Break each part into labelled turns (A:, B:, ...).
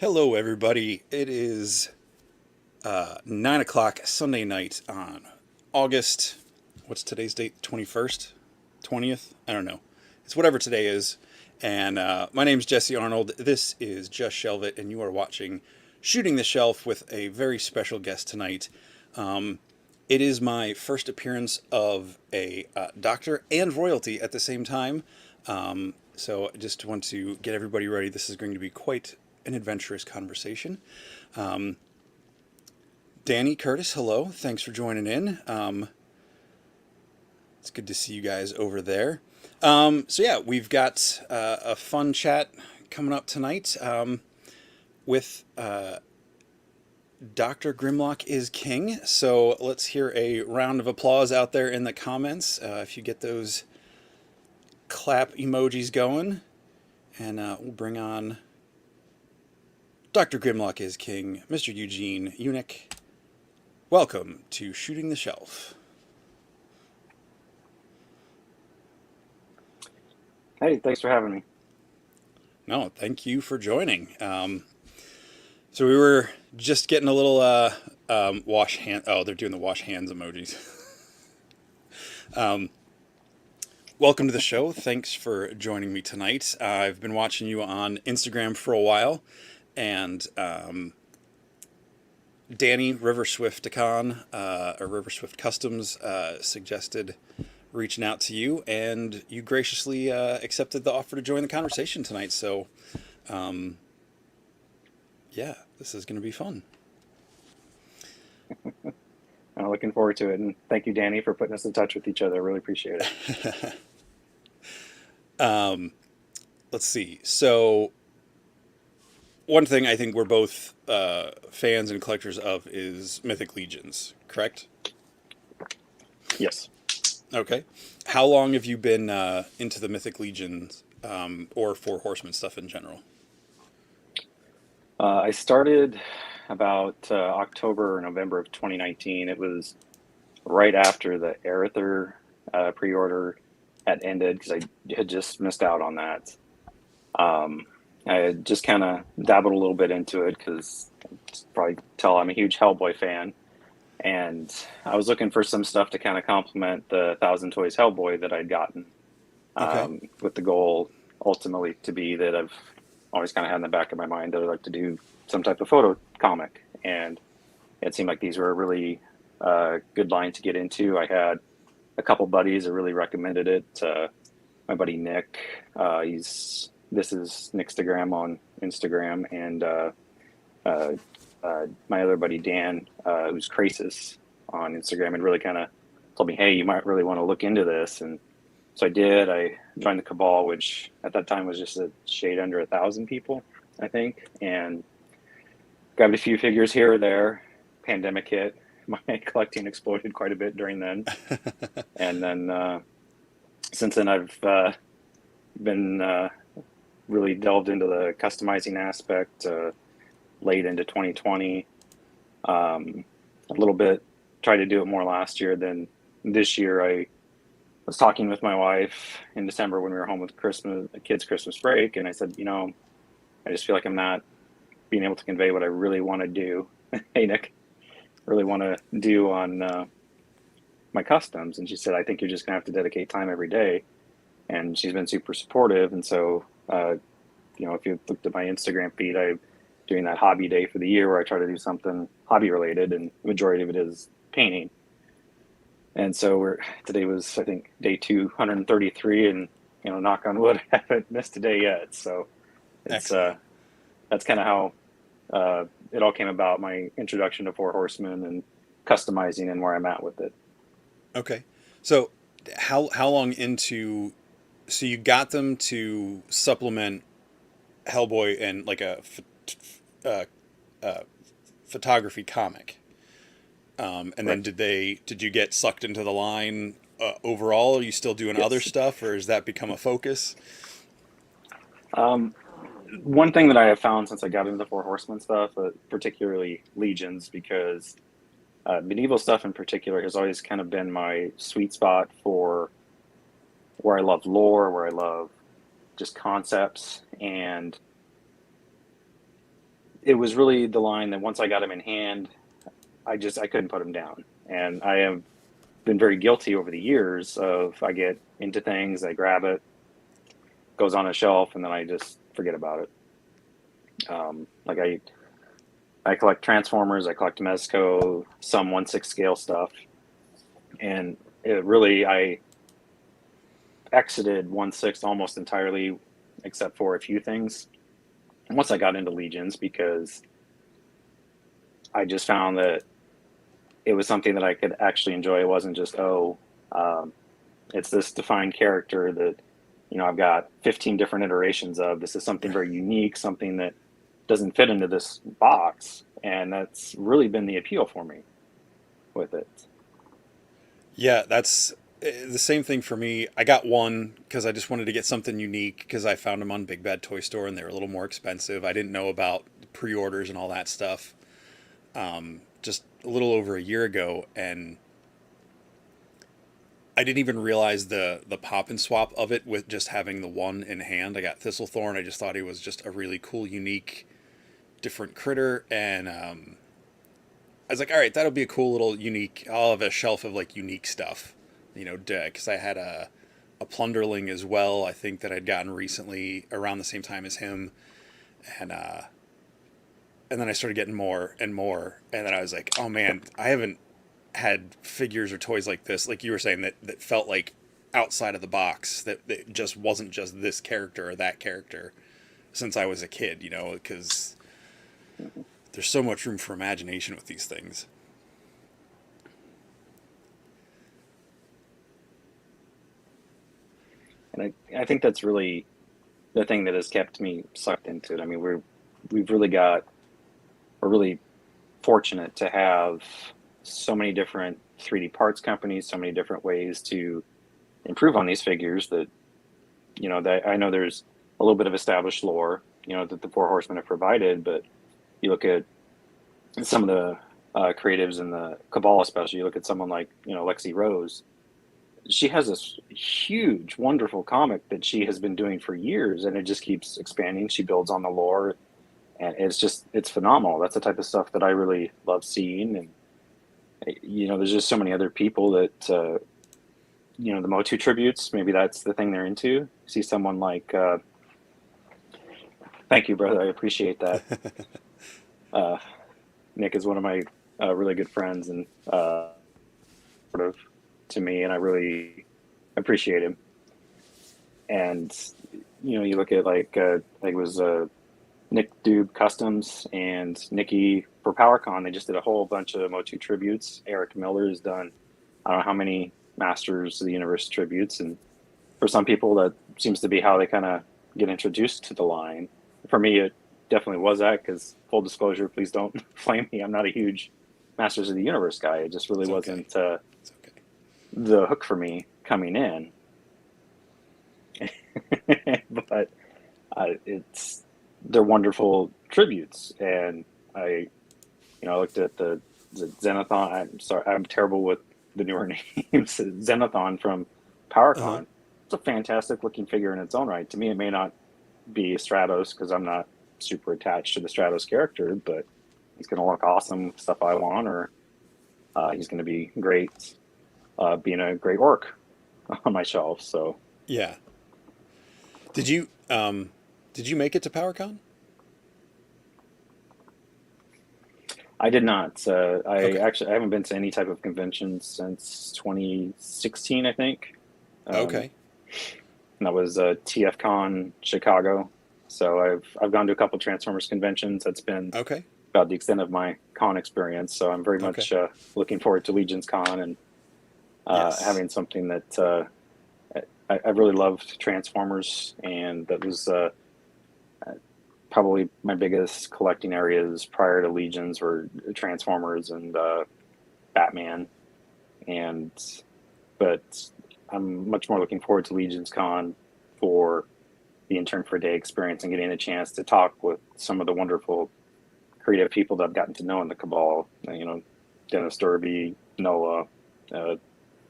A: Hello, everybody. It is 9 o'clock Sunday night on August. What's today's date? 21st? 20th? I don't know. It's whatever today is. And my name's Jesse Arnold. This is Just Shelve It, and you are watching Shooting the Shelf with a very special guest tonight. It is my first appearance of a doctor and royalty at the same time. So I just want to get everybody ready. This is going to be quite an adventurous conversation. Danny, Curtis, hello. Thanks for joining in. It's good to see you guys over there. So we've got a fun chat coming up tonight with Dr. Grimlock is King. So let's hear a round of applause out there in the comments. If you get those clap emojis going, and we'll bring on Dr. Grimlock is King, Mr. Eugene, Unick. Welcome to Shooting the Shelf.
B: Hey, thanks for having me.
A: No, thank you for joining. So we were just getting a little wash hand. Oh, they're doing the wash hands emojis. Welcome to the show. Thanks for joining me tonight. I've been watching you on Instagram for a while, and Danny Riverswifticon or Riverswift Customs suggested reaching out to you, and you graciously accepted the offer to join the conversation tonight. So, this is going to be fun.
B: I'm looking forward to it, and thank you, Danny, for putting us in touch with each other. I really appreciate it.
A: Let's see. So, one thing I think we're both fans and collectors of is Mythic Legions, correct?
B: Yes.
A: Okay. How long have you been into the Mythic Legions or Four Horsemen stuff in general?
B: I started about October or November of 2019. It was right after the Aether pre-order had ended because I had just missed out on that. I had just kind of dabbled a little bit into it because probably tell I'm a huge Hellboy fan. And I was looking for some stuff to kind of complement the Thousand Toys Hellboy that I'd gotten,
A: Okay.
B: with the goal ultimately to be that I've always kind of had in the back of my mind that I'd like to do some type of photo comic. And it seemed like these were a really good line to get into. I had a couple buddies that really recommended it. My buddy Nick, this is Nickstagram on Instagram, and my other buddy Dan, who's Crasis on Instagram, and really kind of told me, hey, you might really want to look into this. And so I did. I joined the Cabal, which at that time was just a shade under 1,000 people, I think, and grabbed a few figures here or there. Pandemic hit. My collecting exploded quite a bit during then. And then since then, I've been really delved into the customizing aspect late into 2020. A little bit, tried to do it more last year than this year. I was talking with my wife in December when we were home with Christmas, the kids' Christmas break, and I said, I just feel like I'm not being able to convey what I really want to do. Hey, Nick, really want to do on my customs. And she said, I think you're just going to have to dedicate time every day. And she's been super supportive. And so, if you looked at my Instagram feed, I'm doing that hobby day for the year where I try to do something hobby related, and the majority of it is painting. And so today was, I think, day 233, and knock on wood, I haven't missed a day yet. So it's that's kind of how it all came about, my introduction to Four Horsemen and customizing and where I'm at with it.
A: Okay. So how long into, so you got them to supplement Hellboy and like a photography comic, and then
B: Right.
A: did you get sucked into the line overall? Are you still doing other
B: Yes.
A: stuff, or has that become a focus?
B: Um, One thing that I have found since I got into the Four Horsemen stuff, particularly Legions, because medieval stuff in particular has always kind of been my sweet spot for where I love lore, where I love just concepts, and it was really the line that once I got him in hand, I couldn't put him down. And I have been very guilty over the years of I get into things, I grab it, goes on a shelf, and then I just forget about it. Like I collect Transformers, I collect Mezco, some 1/6 scale stuff, and it really I exited 1/6 almost entirely, except for a few things. Once I got into Legions, because I just found that it was something that I could actually enjoy. It wasn't just um, it's this defined character that I've got 15 different iterations of. This is something very unique, something that doesn't fit into this box, and that's really been the appeal for me with it.
A: Yeah, that's the same thing for me. I got one because I just wanted to get something unique because I found them on Big Bad Toy Store and they were a little more expensive. I didn't know about pre-orders and all that stuff just a little over a year ago, and I didn't even realize the pop and swap of it with just having the one in hand. I got Thistlethorn. I just thought he was just a really cool, unique, different critter, and I was like, all right, that'll be a cool little unique. I'll have a shelf of like unique stuff, because I had a plunderling as well. I think that I'd gotten recently around the same time as him, and and then I started getting more and more, and then I was like, oh man, I haven't had figures or toys like this, like you were saying, that felt like outside of the box, that just wasn't just this character or that character since I was a kid, because there's so much room for imagination with these things.
B: And I think that's really the thing that has kept me sucked into it. I mean, we're really fortunate to have so many different 3D parts companies, so many different ways to improve on these figures that, that I know there's a little bit of established lore, that the Four Horsemen have provided, but you look at some of the creatives in the Cabal, especially, you look at someone like, Lexi Rose. She has this huge, wonderful comic that she has been doing for years, and it just keeps expanding. She builds on the lore, and it's phenomenal. That's the type of stuff that I really love seeing. And there's just so many other people that the Motu tributes. Maybe that's the thing they're into. See someone like, thank you, brother. I appreciate that. Nick is one of my really good friends and sort of to me, and I really appreciate him. And you look at like I think it was Nick Dube Customs and Nikki for PowerCon. They just did a whole bunch of Motu tributes. Eric Miller has done I don't know how many Masters of the Universe tributes, and for some people that seems to be how they kind of get introduced to the line. For me, it definitely was that, because full disclosure, please don't flame me. I'm not a huge Masters of the Universe guy. It just really wasn't
A: It's okay.
B: the hook for me coming in. But they're wonderful tributes, and I looked at the Zenithon. I'm sorry, I'm terrible with the newer names. Zenithon from
A: Uh-huh.
B: PowerCon. It's a fantastic looking figure in its own right. To me, it may not be Stratos because I'm not super attached to the Stratos character, but he's going to look awesome, stuff I want, or he's going to be great being a great orc on my shelf. So
A: Yeah. Did you did you make it to PowerCon?
B: I did not.
A: Okay.
B: I haven't been to any type of convention since 2016, I think. Um,
A: Okay.
B: and that was TFCon Chicago. So I've gone to a couple Transformers conventions. That's been
A: Okay.
B: about the extent of my con experience. So I'm very
A: Okay.
B: much looking forward to LegionsCon and
A: Yes.
B: having something that I really loved Transformers, and that was probably my biggest collecting areas prior to Legions were Transformers and Batman, and but I'm much more looking forward to LegionsCon for the intern for a day experience and getting a chance to talk with some of the wonderful creative people that I've gotten to know in the Cabal. Dennis Derby, Noah, uh,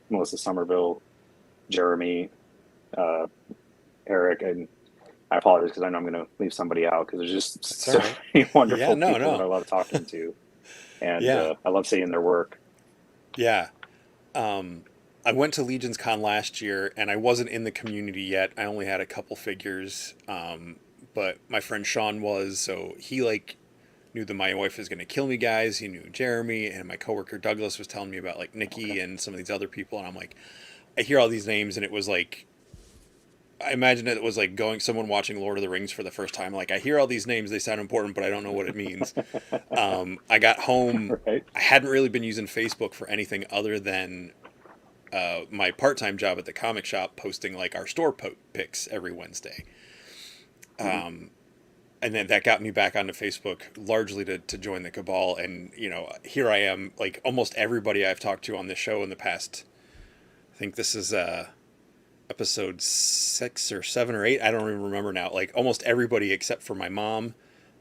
B: Melissa Somerville, Jeremy, uh, Eric, and I apologize because I know I'm going to leave somebody out because there's just
A: That's all
B: so
A: right.
B: many
A: Yeah,
B: wonderful
A: no,
B: people that
A: no.
B: I love talking to, and
A: Yeah,
B: I love seeing their work.
A: yeah. Um, I went to LegionsCon last year, and I wasn't in the community yet. I only had a couple figures, but my friend Sean was, so he like knew that my wife was going to kill me guys. He knew Jeremy, and my coworker Douglas was telling me about like
B: Okay.
A: Nikki and some of these other people, and I'm like, I hear all these names, and it was like, I imagine it was like going someone watching Lord of the Rings for the first time. Like I hear all these names, they sound important, but I don't know what it means. I got home.
B: Right.
A: I hadn't really been using Facebook for anything other than my part-time job at the comic shop, posting like our store pics every Wednesday.
B: Hmm.
A: And then that got me back onto Facebook largely to join the cabal. And here I am, like almost everybody I've talked to on this show in the past. I think this is episode 6 or 7 or 8. I don't even remember now. Like almost everybody except for my mom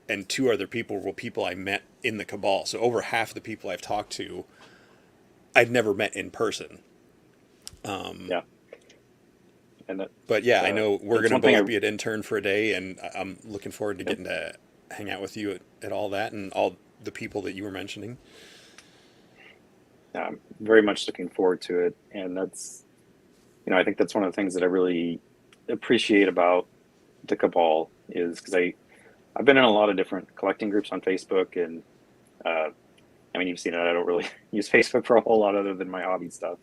A: and two other people were people I met in the cabal. So over half the people I've talked to, I'd never met in person.
B: Yeah, and
A: But yeah, I know we're
B: that's
A: going to
B: one thing
A: both be at intern for a day, and I'm looking forward to
B: yep,
A: getting to hang out with you at all that and all the people that you were mentioning.
B: I'm very much looking forward to it, and that's I think that's one of the things that I really appreciate about the cabal is because I've been in a lot of different collecting groups on Facebook, and uh, I mean you've seen it. I don't really use Facebook for a whole lot other than my hobby stuff,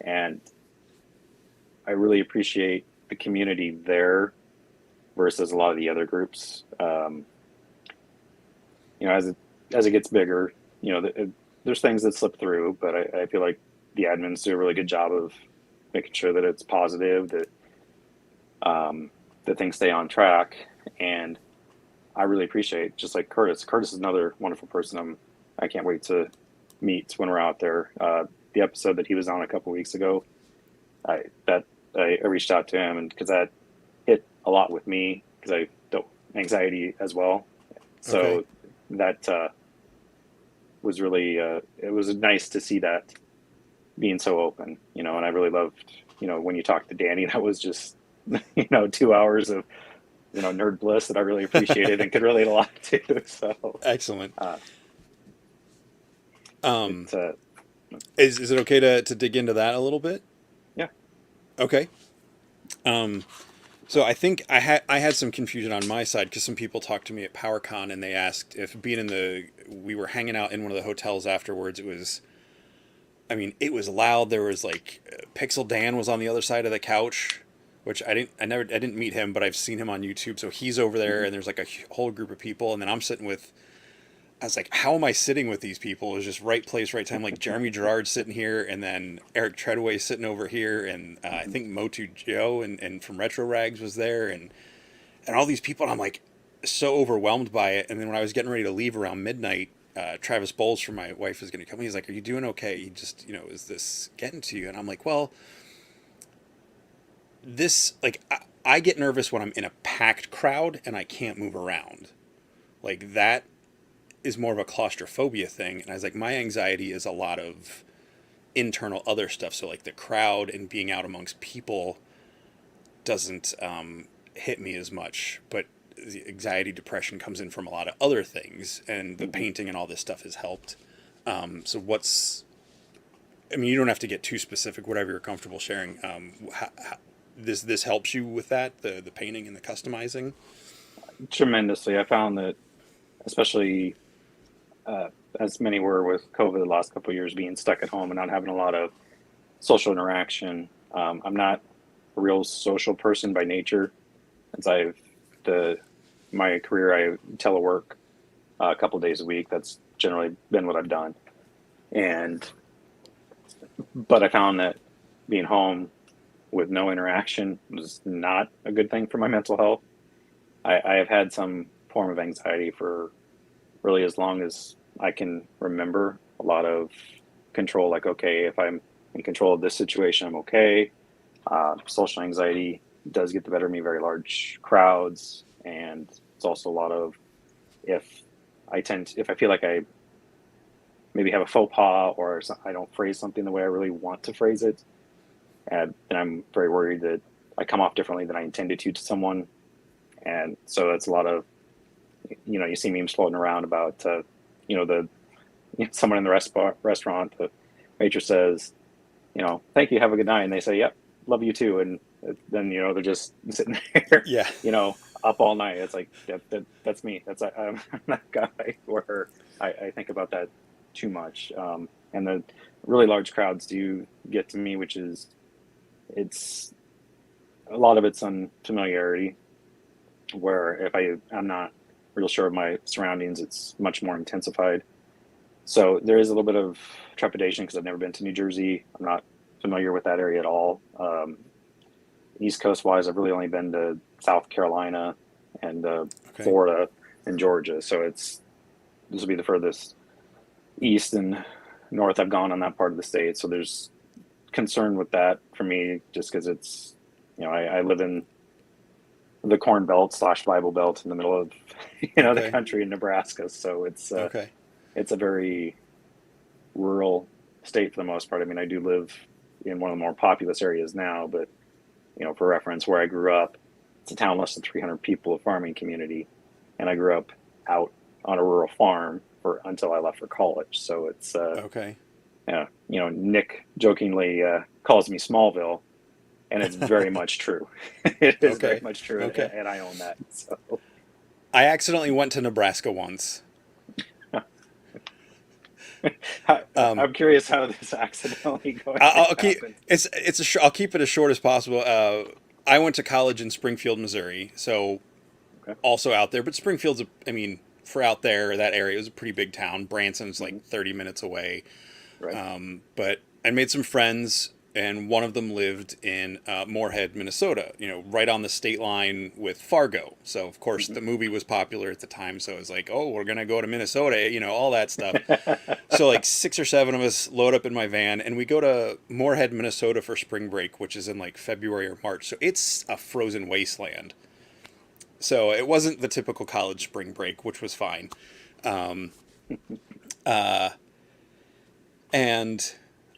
B: and I really appreciate the community there versus a lot of the other groups. As it gets bigger, there's things that slip through, but I feel like the admins do a really good job of making sure that it's positive, that things stay on track, and I really appreciate just like Curtis. Curtis is another wonderful person. I can't wait to meet when we're out there. The episode that he was on a couple weeks ago, I that I reached out to him, and because that hit a lot with me because I dealt with anxiety as well.
A: Okay.
B: So that was really it was nice to see that being so open, and I really loved when you talked to Danny, that was just 2 hours of nerd bliss that I really appreciated and could relate a lot to. So
A: Excellent.
B: uh, it
A: Um, is it okay to dig into that a little bit?
B: yeah.
A: Okay. Um, so I had some confusion on my side because some people talked to me at PowerCon and they asked if being we were hanging out in one of the hotels afterwards. I mean, it was loud. There was like Pixel Dan was on the other side of the couch, which I didn't meet him, but I've seen him on YouTube. So he's over there,
B: Hmm.
A: and there's like a whole group of people, and then I'm sitting with. I was like, how am I sitting with these people? It was just right place, right time. Like Jeremy Gerard sitting here, and then Eric Treadway sitting over here, and I
B: Hmm.
A: think Motu Joe and from Retro Rags was there, and all these people. And I'm like so overwhelmed by it. And then when I was getting ready to leave around midnight, Travis Bowles from my wife was going to come. He's like, "Are you doing okay? He just, is this getting to you?" And I'm like, "Well, this like I get nervous when I'm in a packed crowd and I can't move around. Like that is more of a claustrophobia thing." And I was like, my anxiety is a lot of internal other stuff. So like the crowd and being out amongst people doesn't hit me as much, but the anxiety depression comes in from a lot of other things, and the
B: Hmm.
A: painting and all this stuff has helped. So what's I mean, you don't have to get too specific, whatever you're comfortable sharing. This helps you with that, the painting and the customizing.
B: Tremendously. I found that, especially uh, as many were with COVID the last couple of years, being stuck at home and not having a lot of social interaction. I'm not a real social person by nature, as the my career I telework a couple of days a week. That's generally been what I've done, and but I found that being home with no interaction was not a good thing for my mental health. I have had some form of anxiety for really as long as I can remember. A lot of control, like, okay, if I'm in control of this situation, I'm okay. Social anxiety does get the better of me, very large crowds. And it's also a lot of if if I feel like I maybe have a faux pas or I don't phrase something the way I really want to phrase it, and I'm very worried that I come off differently than I intended to someone. And so it's a lot of, you see memes floating around about, someone in the restaurant, the waitress says, thank you, have a good night. And they say, yep, love you too. And then, they're just sitting there,
A: Yeah.
B: up all night. It's like, that's me. I'm that guy where I think about that too much. And the really large crowds do get to me, which is, it's a lot of it's unfamiliarity, where if I'm not real sure of my surroundings, it's much more intensified. So there is a little bit of trepidation because I've never been to New Jersey. I'm not familiar with that area at all. East Coast wise, I've really only been to South Carolina and Florida and Georgia. So this will be the furthest east and north I've gone on that part of the state. So there's concern with that for me, just because it's, I live in the Corn Belt / Bible Belt in the middle of, the country in Nebraska. So it's it's a very rural state for the most part. I mean, I do live in one of the more populous areas now, but for reference, where I grew up, it's a town less than 300 people, a farming community, and I grew up out on a rural farm until I left for college. So it's Nick jokingly calls me Smallville, and it's very much true. It is very much true, and I own that. So
A: I accidentally went to Nebraska once.
B: I'm curious how this accidentally going.
A: I'll keep I'll keep it as short as possible. I went to college in Springfield, Missouri, so also out there. But Springfield's, for out there, that area, it was a pretty big town. Branson's like 30 minutes away.
B: Right.
A: But I made some friends, and one of them lived in Moorhead, Minnesota, right on the state line with Fargo. So, of course, the movie was popular at the time. So it was like, oh, we're going to go to Minnesota, all that stuff. So like 6 or 7 of us load up in my van, and we go to Moorhead, Minnesota for spring break, which is in like February or March. So it's a frozen wasteland. So it wasn't the typical college spring break, which was fine. And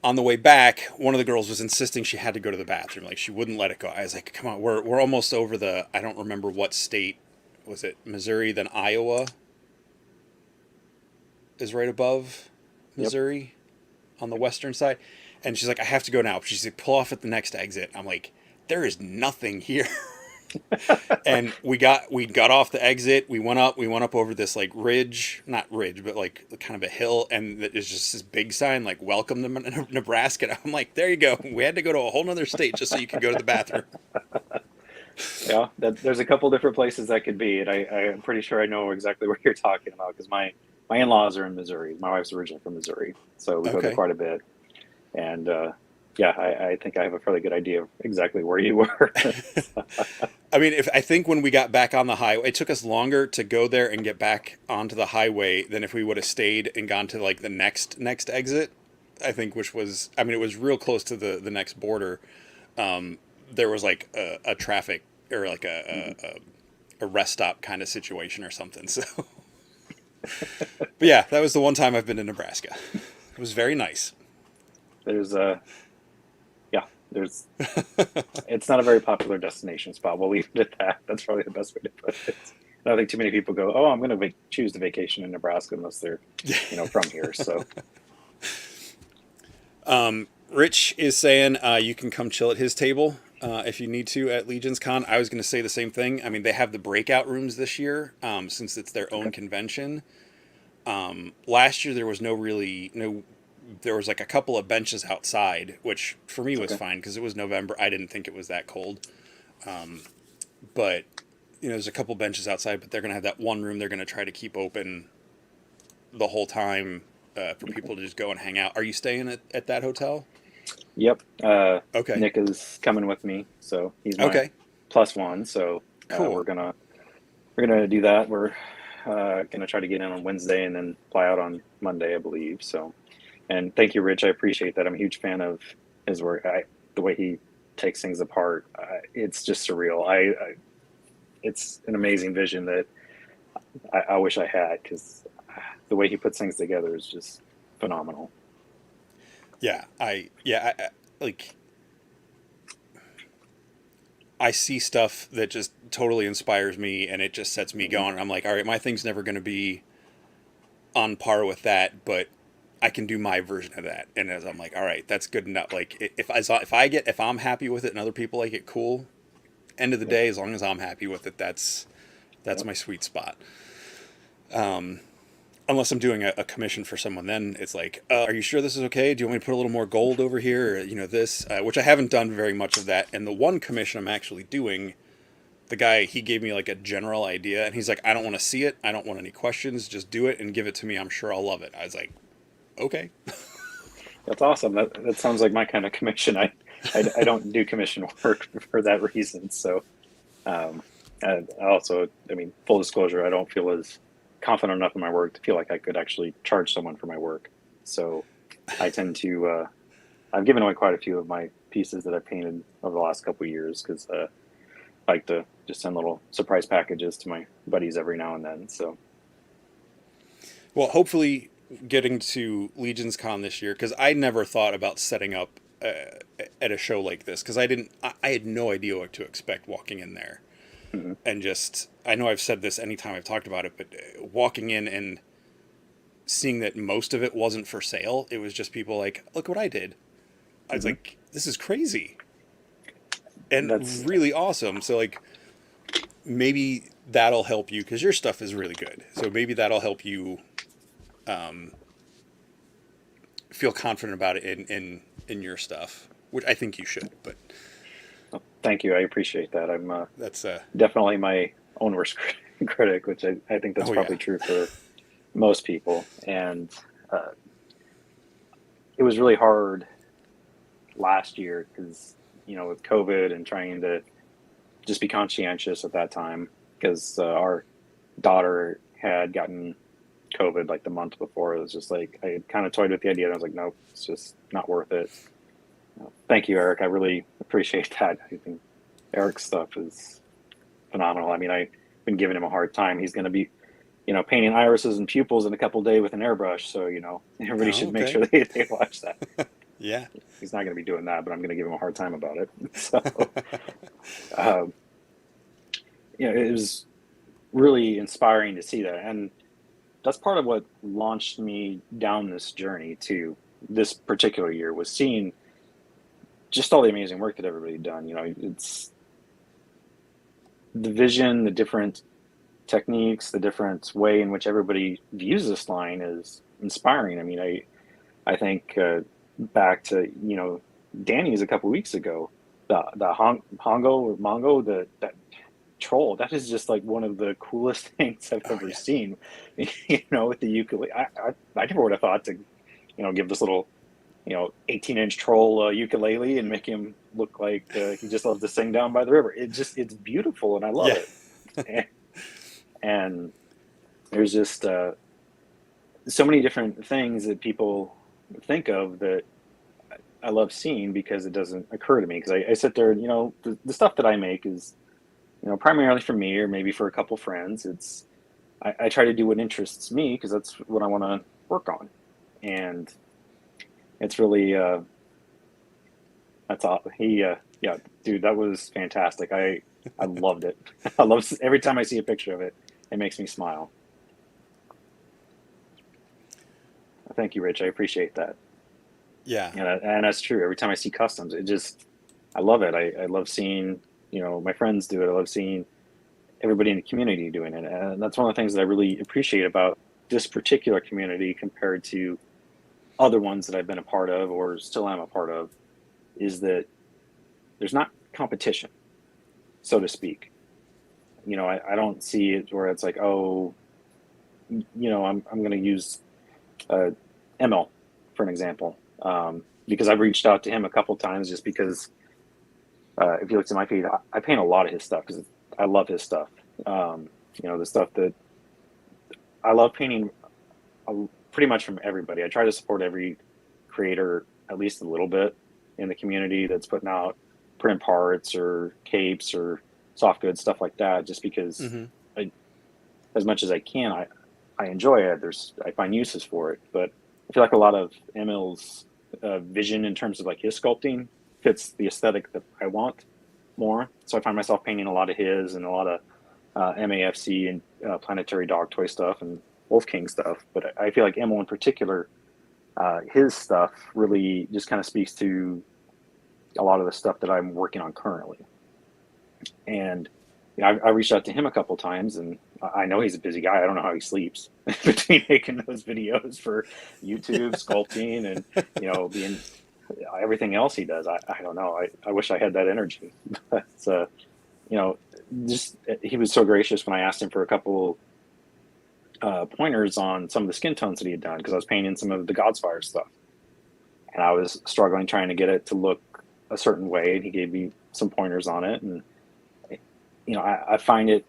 A: on the way back, one of the girls was insisting she had to go to the bathroom. Like, she wouldn't let it go. I was like, come on, we're almost over I don't remember what state. Was it Missouri, then Iowa is right above Missouri on the western side. And she's like, I have to go now. She's like, pull off at the next exit. I'm like, there is nothing here. And we got off the exit. We went up over this like not ridge, but like kind of a hill, and there's just this big sign like "Welcome to Nebraska." And I'm like, there you go. We had to go to a whole nother state just so you could go to the bathroom.
B: Yeah, there's a couple different places that could be, and I'm pretty sure I know exactly what you're talking about, because my in-laws are in Missouri. My wife's originally from Missouri, so we go there quite a bit. And I think I have a fairly good idea of exactly where you were.
A: I think when we got back on the highway, it took us longer to go there and get back onto the highway than if we would have stayed and gone to like the next exit. I think, which was, it was real close to the next border. There was like a traffic or like a rest stop kind of situation or something. So, but yeah, that was the one time I've been to Nebraska. It was very nice.
B: It's not a very popular destination spot. We'll leave it at that. That's probably the best way to put it. I don't think too many people go, oh, I'm going to choose to vacation in Nebraska unless they're, from here. So,
A: Rich is saying you can come chill at his table if you need to at LegionsCon. I was going to say the same thing. They have the breakout rooms this year since it's their own convention. Last year there was there was like a couple of benches outside, which for me was fine because it was November. I didn't think it was that cold. But, there's a couple benches outside, but they're going to have that one room they're going to try to keep open the whole time for people to just go and hang out. Are you staying at that hotel?
B: Yep. Nick is coming with me, so he's my plus one. So
A: cool.
B: We're gonna do that. We're gonna try to get in on Wednesday and then fly out on Monday, I believe. So. And thank you, Rich. I appreciate that. I'm a huge fan of his work. The way he takes things apart, it's just surreal. It's an amazing vision that I wish I had, because the way he puts things together is just phenomenal.
A: Yeah, I like. I see stuff that just totally inspires me, and it just sets me
B: Mm-hmm.
A: going. I'm like, all right, my thing's never going to be on par with that, but I can do my version of that. And as I'm like, all right, that's good enough. Like if I'm happy with it and other people like it, cool. End of the
B: Yep.
A: day, as long as I'm happy with it, that's
B: Yep.
A: my sweet spot. Unless I'm doing a commission for someone, then it's like, are you sure this is okay? Do you want me to put a little more gold over here? Or, this, which I haven't done very much of that. And the one commission I'm actually doing, the guy, he gave me like a general idea, and he's like, I don't want to see it. I don't want any questions. Just do it and give it to me. I'm sure I'll love it. I was like, okay.
B: That's awesome. That sounds like my kind of commission. I don't do commission work for that reason. So, and also, I mean, full disclosure, I don't feel as confident enough in my work to feel like I could actually charge someone for my work. So I tend to, I've given away quite a few of my pieces that I've painted over the last couple of years because I like to just send little surprise packages to my buddies every now and then. So,
A: Well, hopefully getting to LegionsCon this year, because I never thought about setting up at a show like this, because I had no idea what to expect walking in there.
B: mhm.
A: And just, I know I've said this anytime I've talked about it, but walking in and seeing that most of it wasn't for sale, it was just people like, look what I did. I was
B: Mhm.
A: like, this is crazy and
B: That's
A: really awesome. So like, maybe that'll help you, because your stuff is really good. So maybe that'll help you feel confident about it in your stuff, which I think you should. But
B: thank you. I appreciate that. I'm
A: that's
B: definitely my own worst critic, which I think that's
A: oh yeah,
B: probably true for most people. And uh, it was really hard last year because, with COVID and trying to just be conscientious at that time because our daughter had gotten COVID like the month before. It was just like, I had kind of toyed with the idea and I was like, nope, it's just not worth it. Thank you, Eric. I really appreciate that. I think Eric's stuff is phenomenal. I mean, I've been giving him a hard time. He's going to be, painting irises and pupils in a couple of days with an airbrush. So, everybody
A: oh,
B: should make
A: okay,
B: sure they watch that.
A: yeah,
B: He's not going to be doing that, but I'm going to give him a hard time about it. So, um, it was really inspiring to see that. And that's part of what launched me down this journey to this particular year was seeing just all the amazing work that everybody done. It's the vision, the different techniques, the different way in which everybody views this line is inspiring. I mean, I think back to Danny's a couple weeks ago, the Hongo or Mongo, that troll, that is just like one of the coolest things I've
A: oh
B: ever
A: yeah,
B: seen. With the ukulele, I never would have thought to give this little 18-inch troll ukulele and make him look like he just loves to sing down by the river. It's beautiful and I love
A: yeah,
B: it. And there's just so many different things that people think of that I love seeing because it doesn't occur to me. Because I sit there and, the stuff that I make is, primarily for me or maybe for a couple friends. I try to do what interests me because that's what I want to work on. And it's really, that's all. Yeah, dude, that was fantastic. I loved it. I love every time I see a picture of it, it makes me smile. Thank you, Rich. I appreciate that.
A: yeah.
B: And that's true. Every time I see customs, I love it. I love seeing, my friends do it. I love seeing everybody in the community doing it. And that's one of the things that I really appreciate about this particular community compared to other ones that I've been a part of or still am a part of is that there's not competition, so to speak. I don't see it where it's like, oh, I'm going to use ML for an example, because I've reached out to him a couple times just because if you look at my feed, I paint a lot of his stuff because I love his stuff. The stuff that I love painting pretty much from everybody. I try to support every creator at least a little bit in the community that's putting out print parts or capes or soft goods, stuff like that, just because
A: Mm-hmm.
B: as much as I can, I enjoy it. I find uses for it, but I feel like a lot of Emil's vision in terms of like his sculpting fits the aesthetic that I want more. So I find myself painting a lot of his and a lot of MAFC and Planetary Dog Toy stuff and Wolf King stuff. But I feel like Emil in particular, his stuff really just kind of speaks to a lot of the stuff that I'm working on currently. And you know, I reached out to him a couple times, and I know he's a busy guy. I don't know how he sleeps between making those videos for YouTube, sculpting, and being everything else he does. I don't know. I wish I had that energy. But just he was so gracious when I asked him for a couple pointers on some of the skin tones that he had done, because I was painting some of the Godsfire stuff, and I was struggling trying to get it to look a certain way, and he gave me some pointers on it. And I find it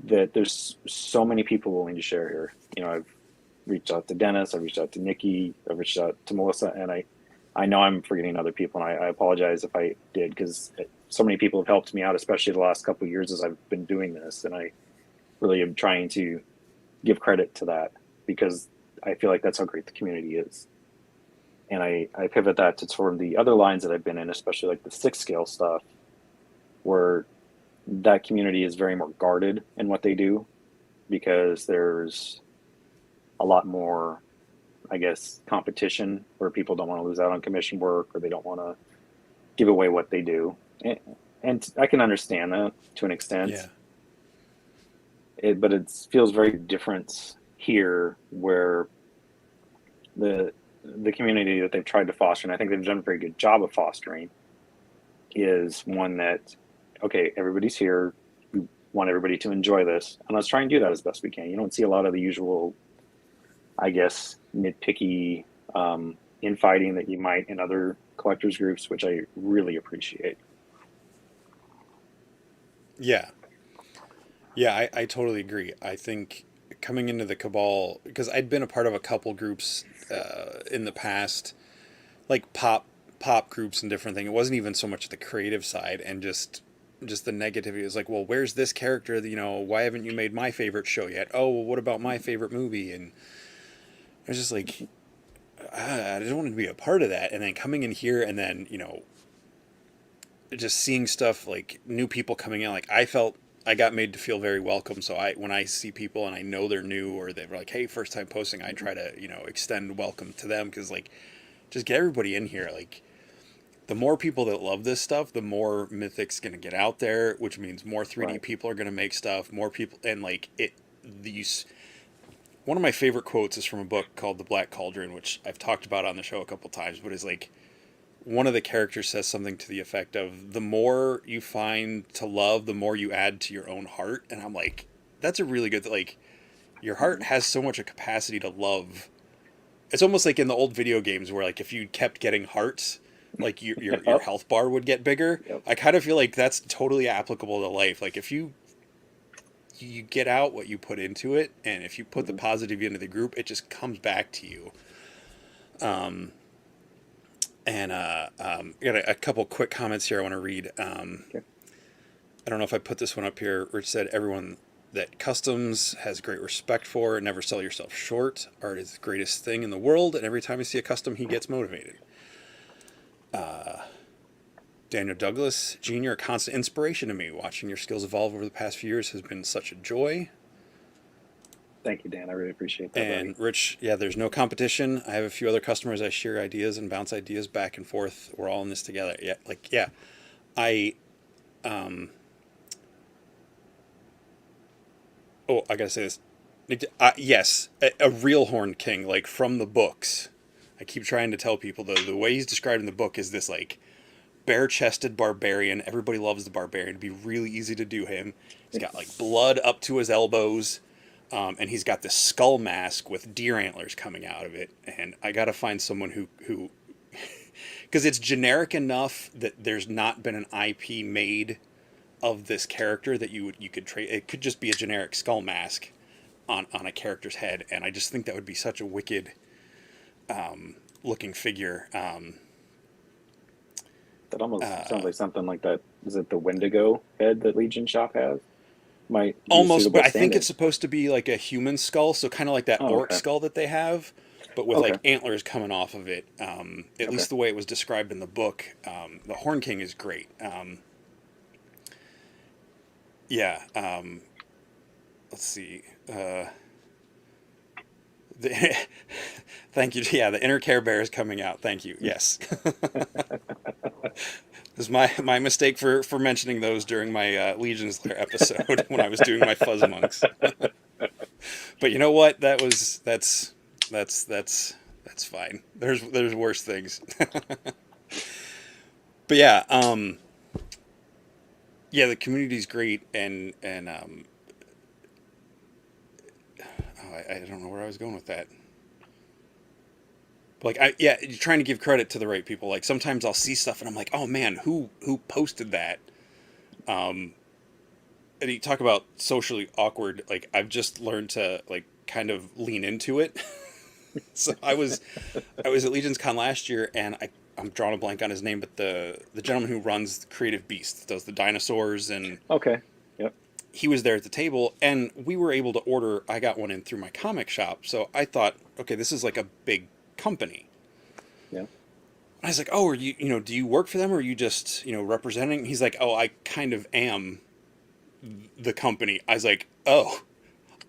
B: that there's so many people willing to share here. I've reached out to Dennis, I've reached out to Nikki, I've reached out to Melissa, and I know I'm forgetting other people, and I apologize if I did, because so many people have helped me out, especially the last couple of years as I've been doing this, and I really am trying to give credit to that, because I feel like that's how great the community is. And I pivot that to sort of the other lines that I've been in, especially like the 6 scale stuff, where that community is very more guarded in what they do, because there's a lot more, I guess, competition, where people don't want to lose out on commission work, or they don't want to give away what they do. And I can understand that to an extent.
A: Yeah.
B: But it feels very different here, where the community that they've tried to foster, and I think they've done a very good job of fostering, is one that, okay, everybody's here, we want everybody to enjoy this, and let's try and do that as best we can. You don't see a lot of the usual, I guess, nitpicky infighting that you might in other collectors groups, which I really appreciate.
A: Yeah, I totally agree. I think coming into the Cabal, because I'd been a part of a couple groups in the past, like pop groups and different things. It wasn't even so much the creative side, and just the negativity is like, well, where's this character? Why haven't you made my favorite show yet? Oh, well, what about my favorite movie? And I was just like, I just wanted to be a part of that. And then coming in here, and then just seeing stuff like new people coming in, like I felt I got made to feel very welcome. So when I see people and I know they're new, or they're like, hey, first time posting, I try to extend welcome to them, because like, just get everybody in here. Like, the more people that love this stuff, the more Mythic's going to get out there, which means more 3D
B: Right.
A: people are going to make stuff, more people. And like one of my favorite quotes is from a book called The Black Cauldron, which I've talked about on the show a couple times, but is like, one of the characters says something to the effect of, the more you find to love, the more you add to your own heart. And I'm like, that's a really good, like, your heart has so much a capacity to love. It's almost like in the old video games where, like, if you kept getting hearts, like your health bar would get bigger.
B: Yep.
A: I kind of feel like that's totally applicable to life. Like, if you get out what you put into it, and if you put the positivity into the group, it just comes back to you. And I got a couple quick comments here I want to read.
B: Okay.
A: I don't know if I put this one up here. Rich said, everyone that customs has great respect for, never sell yourself short. Art is the greatest thing in the world, and every time I see a custom, he gets motivated. Daniel Douglas, Gene, you're a constant inspiration to me. Watching your skills evolve over the past few years has been such a joy.
B: Thank you, Dan. I really appreciate that.
A: And
B: buddy.
A: Rich, yeah, there's no competition. I have a few other customers I share ideas and bounce ideas back and forth. We're all in this together. Yeah, like, yeah. I gotta say this. Yes, a real Horned King, like from the books. I keep trying to tell people the way he's described in the book is this like bare-chested barbarian. Everybody loves the barbarian. It'd be really easy to do him. He's got like blood up to his elbows, and he's got this skull mask with deer antlers coming out of it. And I gotta find someone who because it's generic enough that there's not been an IP made of this character that you could trade. It could just be a generic skull mask on a character's head, and I just think that would be such a wicked looking figure.
B: That almost sounds like something like that. Is it the Wendigo head that Legion Shop has? Might be
A: Almost, but I think
B: stand-in.
A: it's supposed to be like a human skull, so kind of like that orc
B: okay.
A: skull that they have, but with
B: Okay.
A: like antlers coming off of it. At least the way it was described in the book. The Horn King is great. yeah. Let's see. The, thank you. Yeah, the inner Care Bear is coming out. Thank you. Yes. It was my mistake for mentioning those during my Legions Lair episode when I was doing my Fuzz Monks. But you know what? That's fine. There's worse things. But yeah, yeah, the community's great, and oh, I don't know where I was going with that. But like, yeah, you're trying to give credit to the right people. Like sometimes I'll see stuff and I'm like, oh man, who posted that? Um, and you talk about socially awkward. Like I've just learned to like kind of lean into it. So I was at LegionsCon last year, and I'm drawing a blank on his name, but the gentleman who runs Creative Beast does the dinosaurs, and
B: Okay. Yep.
A: he was there at the table, and we were able to order. I got one in through my comic shop, so I thought, okay, this is like a big company.
B: Yeah.
A: I was like, oh, are you do you work for them, or are you just representing? He's like, oh, I kind of am the company. I was like, oh.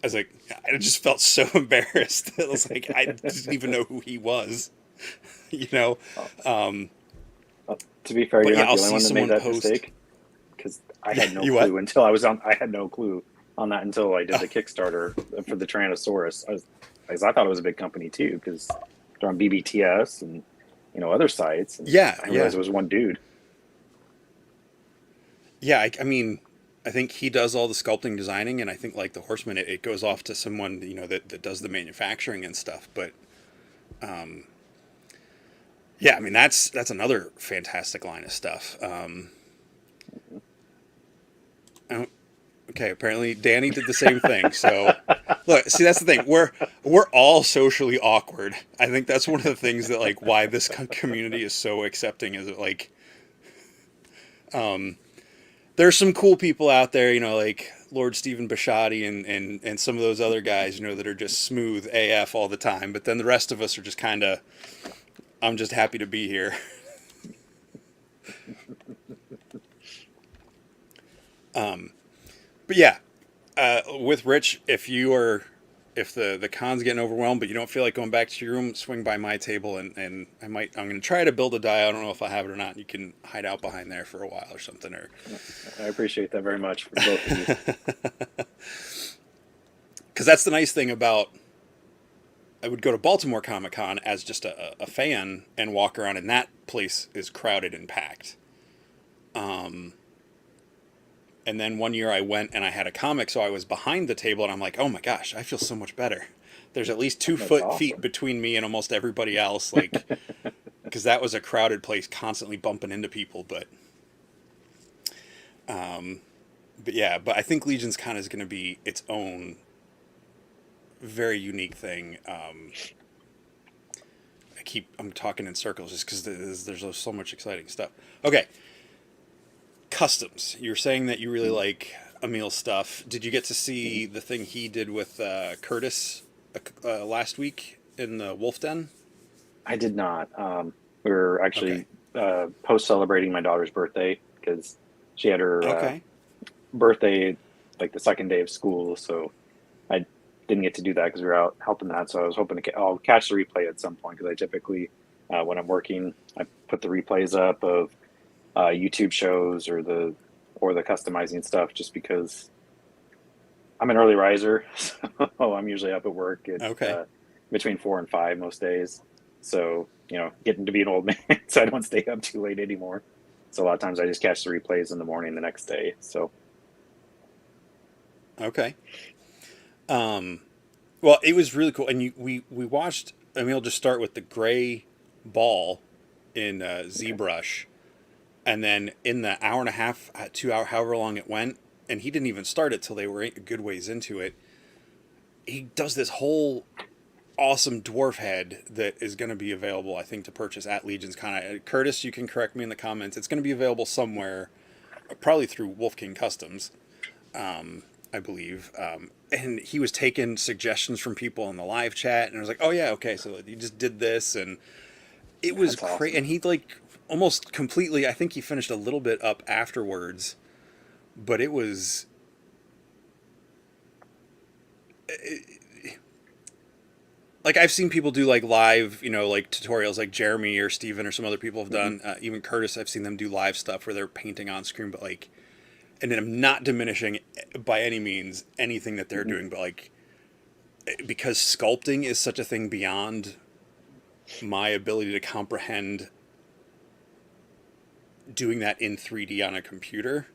A: I was like, I just felt so embarrassed. I was like, I didn't even know who he was, you know.
B: Oh,
A: Um,
B: to be fair,
A: but
B: you're
A: yeah,
B: not
A: I'll
B: the only
A: see
B: one that made
A: someone
B: that
A: post.
B: mistake. Because I had no
A: You what?
B: clue until I was on. I had no clue on that until I did the
A: Oh,
B: Kickstarter for the Tyrannosaurus. I thought it was a big company too, because they're on BBTS and other sites, and
A: yeah,
B: I
A: yeah,
B: realized it was one dude.
A: yeah. I mean, I think he does all the sculpting, designing, and I think like the Horseman, it goes off to someone that does the manufacturing and stuff. But um, yeah, I mean that's another fantastic line of stuff. I don't, okay, apparently Danny did the same thing. So look, see that's the thing. We're all socially awkward. I think that's one of the things that like why this community is so accepting is that like um, there's some cool people out there, like Lord Stephen Bishotti and some of those other guys, that are just smooth AF all the time. But then the rest of us are just kind of, I'm just happy to be here. Um, but yeah, with Rich, if the con's getting overwhelmed, but you don't feel like going back to your room, swing by my table, and I'm going to try to build a die. I don't know if I have it or not. You can hide out behind there for a while or something. Or
B: I appreciate that very much from both of you.
A: because that's the nice thing about, I would go to Baltimore Comic Con as just a fan and walk around, and that place is crowded and packed. Um, and then one year I went and I had a comic, so I was behind the table, and I'm like, oh my gosh, I feel so much better. There's at least two
B: That's
A: feet
B: awesome.
A: between me and almost everybody else, like because that was a crowded place, constantly bumping into people. Um, but yeah, but I think Legion's Con is going to be its own very unique thing. I'm talking in circles just because there's so much exciting stuff. Okay, customs. You're saying that you really like Emil's stuff. Did you get to see the thing he did with Curtis last week in the Wolf Den?
B: I did not. We were
A: Okay.
B: actually post celebrating my daughter's birthday because she had her
A: Okay.
B: birthday like the second day of school, so I didn't get to do that because we were out helping that. So I was hoping to I'll catch the replay at some point because I typically when I'm working, I put the replays up of YouTube shows or the customizing stuff just because I'm an early riser, so I'm usually up at work at
A: Okay.
B: between 4 and 5 most days. So getting to be an old man, so I don't stay up too late anymore. So a lot of times I just catch the replays in the morning the next day. So
A: Okay. Um, well, it was really cool, and we watched Emil just start with the gray ball in ZBrush, and then in the hour and a half, 2 hour, however long it went, and he didn't even start it till they were a good ways into it. He does this whole awesome dwarf head that is going to be available, I think, to purchase at LegionsCon. Curtis, you can correct me in the comments. It's going to be available somewhere, probably through Wolf King Customs, I believe. And he was taking suggestions from people in the live chat, and I was like, oh yeah, okay, so you just did this, and it was
B: that's
A: great.
B: awesome.
A: And he like almost completely, I think he finished a little bit up afterwards, but it was like I've seen people do like live, like tutorials, like Jeremy or Steven or some other people have done. Even Curtis, I've seen them do live stuff where they're painting on screen. But like, and then I'm not diminishing by any means anything that they're
B: Hmm.
A: doing, but like, because sculpting is such a thing beyond my ability to comprehend doing that in 3D on a computer.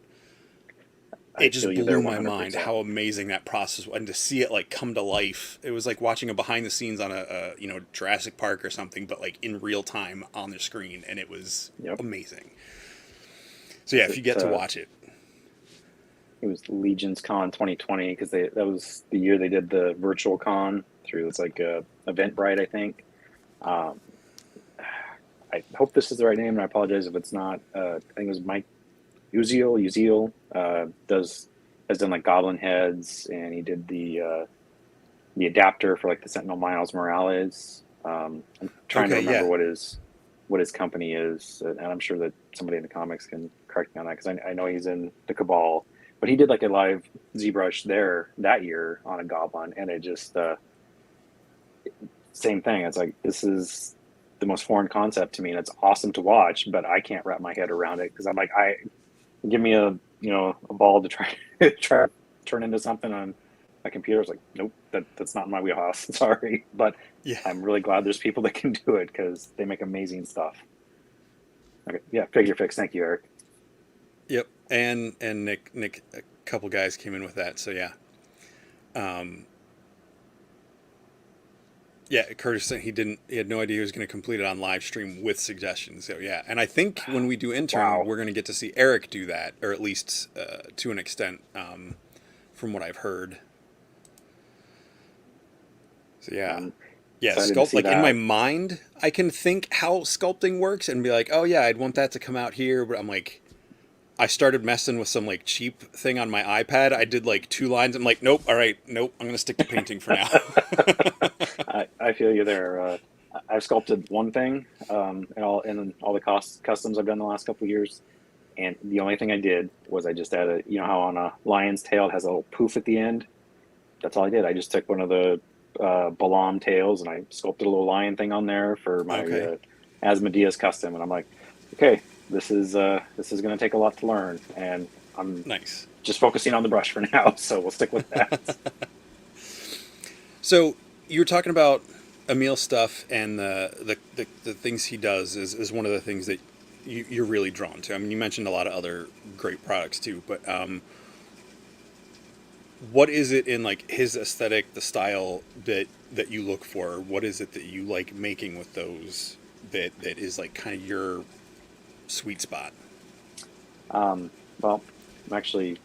B: I
A: It
B: feel
A: just
B: you there
A: blew my mind
B: 100%.
A: how amazing that process was, and to see it like come to life. It was like watching a behind the scenes on a Jurassic Park or something, but like in real time on the screen, and it was
B: Yep.
A: amazing. So yeah,
B: Was
A: if you
B: it,
A: get to watch it,
B: it was LegionsCon 2020 because that was the year they did the virtual con through it's like Eventbrite, I think. Um, I hope this is the right name, and I apologize if it's not. I think it was Mike Uziel has done like Goblin heads, and he did the adapter for like the Sentinel Miles Morales. I'm trying to
A: okay,
B: remember
A: yeah,
B: what his company is, and I'm sure that somebody in the comics can correct me on that because I know he's in the Cabal, but he did like a live ZBrush there that year on a Goblin, and it just same thing. It's like this is the most foreign concept to me, and it's awesome to watch, but I can't wrap my head around it because I'm like, I give me a ball to try try to turn into something on my computer. It's like, nope, that's not in my wheelhouse. Sorry, but
A: yeah,
B: I'm really glad there's people that can do it because they make amazing stuff. Okay, yeah, figure fix. Thank you, Eric.
A: yep. And Nick, a couple guys came in with that. So yeah, um, yeah. Curtis said he had no idea he was going to complete it on live stream with suggestions. So yeah, and I think when we do intern,
B: Wow.
A: we're going to get to see Eric do that, or at least to an extent, from what I've heard. So yeah,
B: I'm
A: yeah.
B: excited to
A: Sculpt
B: see
A: like in my
B: that.
A: mind, I can think how sculpting works and be like, oh yeah, I'd want that to come out here. But I'm like, I started messing with some like cheap thing on my iPad. I did like 2 lines. I'm like, nope, all right, nope. I'm gonna stick to painting for now.
B: I feel you there. I've sculpted one thing, and all the customs I've done the last couple of years. And the only thing I did was I just added, how on a lion's tail it has a little poof at the end. That's all I did. I just took one of the Balam tails and I sculpted a little lion thing on there for my
A: Okay,
B: Asmodeus custom. And I'm like, okay, this is going to take a lot to learn, and I'm
A: nice.
B: just focusing on the brush for now. So we'll stick with that.
A: So you were talking about Emil stuff and the things he does is one of the things that you're really drawn to. I mean, you mentioned a lot of other great products too, but what is it in like his aesthetic, the style that you look for? What is it that you like making with those that is like kind of your sweet spot?
B: Well, I'm actually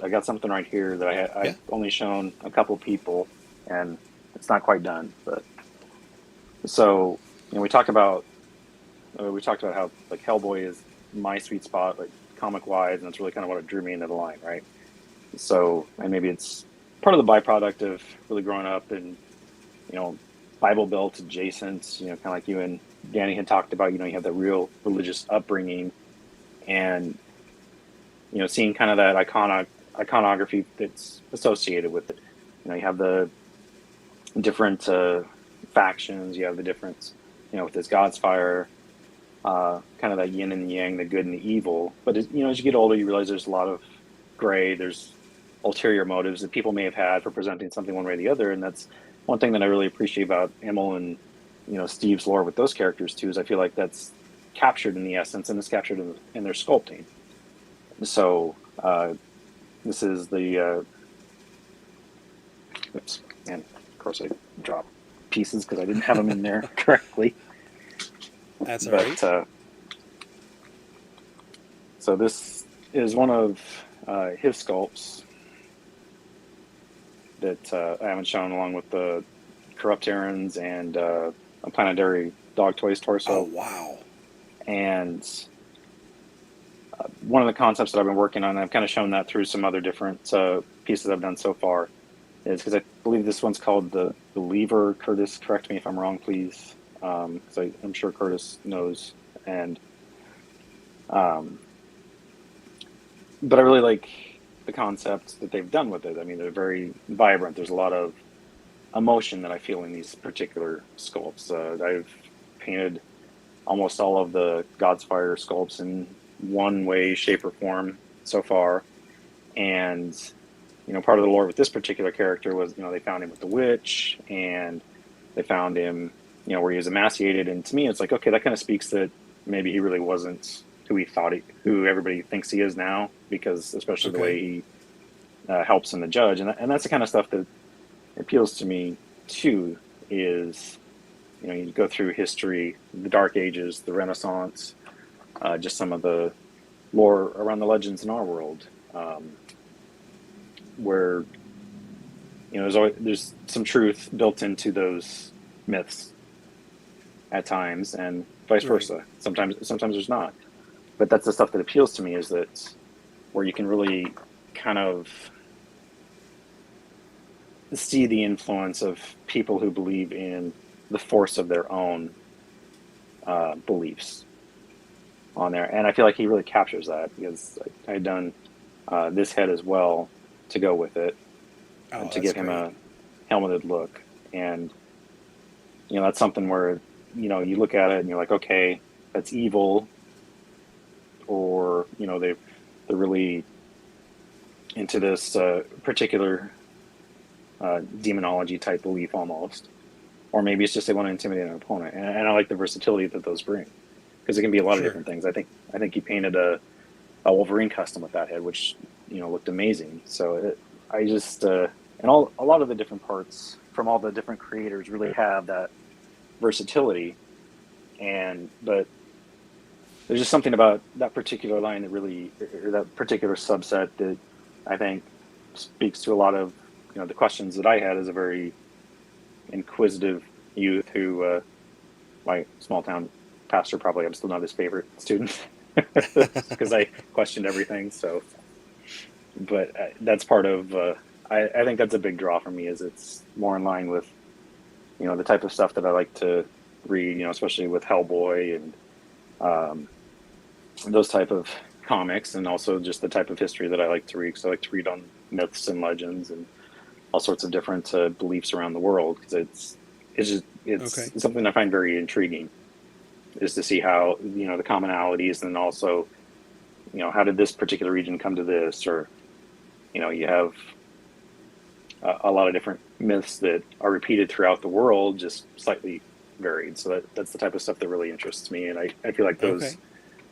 B: I got something right here that
A: Yeah.
B: I've only shown a couple people, and it's not quite done. But so we talked about how like Hellboy is my sweet spot, like comic wise, and that's really kind of what drew me into the line, right? So, and maybe it's part of the byproduct of really growing up in you know Bible Belt adjacent, kind of like you and Danny had talked about. You have that real religious upbringing, and seeing kind of that iconography that's associated with it. You have the different factions. You have the different, with this God's fire, kind of that yin and yang, the good and the evil. But as you get older, you realize there's a lot of gray. There's ulterior motives that people may have had for presenting something one way or the other, and that's one thing that I really appreciate about Emil and Steve's lore with those characters too. Is I feel like that's captured in the essence and is captured in their sculpting. So this is the oops, and of course I dropped pieces because I didn't have them in there correctly.
A: That's all right.
B: But so this is one of his sculpts that I haven't shown, along with the Corrupt Errands and a Planetary Dog Toys
A: Oh
B: torso.
A: wow.
B: And one of the concepts that I've been working on, and I've kind of shown that through some other different pieces I've done so far, is because I believe this one's called the Believer. Curtis, correct me if I'm wrong, please, because I'm sure Curtis knows. And but I really like the concept that they've done with it. I mean, they're very vibrant. There's a lot of emotion that I feel in these particular sculpts. I've painted almost all of the God's Fire sculpts in one way, shape, or form so far. And, you know, part of the lore with this particular character was, you know, they found him with the witch, and they found him, you know, where he was emaciated. And to me, it's like, okay, that kind of speaks that maybe he really wasn't who everybody thinks he is now, because especially the way he helps in the judge. And that's the kind of stuff that appeals to me too, is, you know, you go through history, the Dark Ages, the Renaissance, just some of the lore around the legends in our world, where, you know, there's some truth built into those myths at times, and vice versa. Sometimes there's not. But that's the stuff that appeals to me, is that where you can really kind of see the influence of people who believe in the force of their own beliefs on there. And I feel like he really captures that, because I had done this head as well to go with it, to give him a helmeted look. And, you know, that's something where, you know, you look at it and you're like, okay, that's evil, or, you know, they're really into this particular demonology type belief almost. Or maybe it's just they want to intimidate an opponent. And I like the versatility that those bring, because it can be a lot of different things. I think he painted a Wolverine custom with that head, which, you know, looked amazing. So I just and a lot of the different parts from all the different creators really have that versatility. But there's just something about that particular line that really, or that particular subset, that I think speaks to a lot of, you know, the questions that I had as a very inquisitive youth who, my small town pastor, probably I'm still not his favorite student, because I questioned everything. So, but that's part of, I think that's a big draw for me, is it's more in line with, you know, the type of stuff that I like to read, you know, especially with Hellboy and those type of comics, and also just the type of history that I like to read. So I like to read on myths and legends and all sorts of different beliefs around the world, because it's something I find very intriguing, is to see how, you know, the commonalities, and also, you know, how did this particular region come to this, or, you know, you have a lot of different myths that are repeated throughout the world, just slightly varied. So that's the type of stuff that really interests me, and I feel like those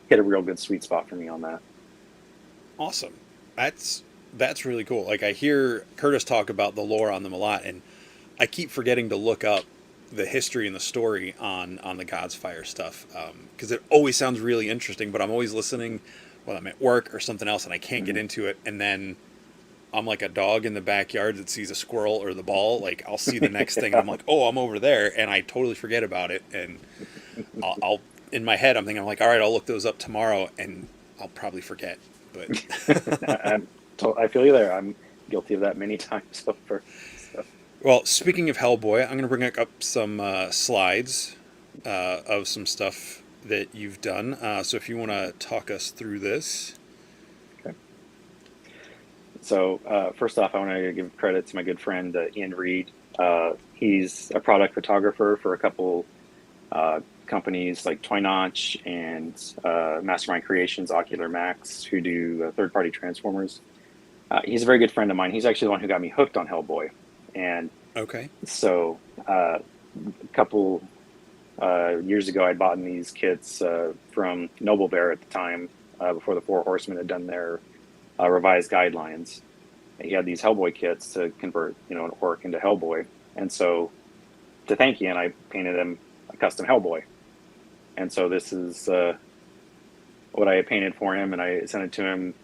B: hit a real good sweet spot for me on that.
A: Awesome. That's really cool. Like, I hear Curtis talk about the lore on them a lot, and I keep forgetting to look up the history and the story on the God's Fire stuff, because it always sounds really interesting, but I'm always listening when I'm at work or something else, and I can't get into it, and then I'm like a dog in the backyard that sees a squirrel or the ball. Like, I'll see the next thing, and I'm like, oh, I'm over there, and I totally forget about it, and I'll in my head, I'm thinking, I'm like, all right, I'll look those up tomorrow, and I'll probably forget. But
B: I feel you there. I'm guilty of that many times over. So.
A: Well, speaking of Hellboy, I'm going to bring up some slides of some stuff that you've done. So if you want to talk us through this.
B: Okay. So first off, I want to give credit to my good friend Ian Reed. He's a product photographer for a couple companies like Toy Notch and Mastermind Creations, Ocular Max, who do third-party Transformers. He's a very good friend of mine. He's actually the one who got me hooked on Hellboy. And so a couple years ago, I'd bought these kits from Noble Bear at the time, before the Four Horsemen had done their revised guidelines. He had these Hellboy kits to convert, you know, an orc into Hellboy. And so to thank Ian, I painted him a custom Hellboy. And so this is what I had painted for him, and I sent it to him,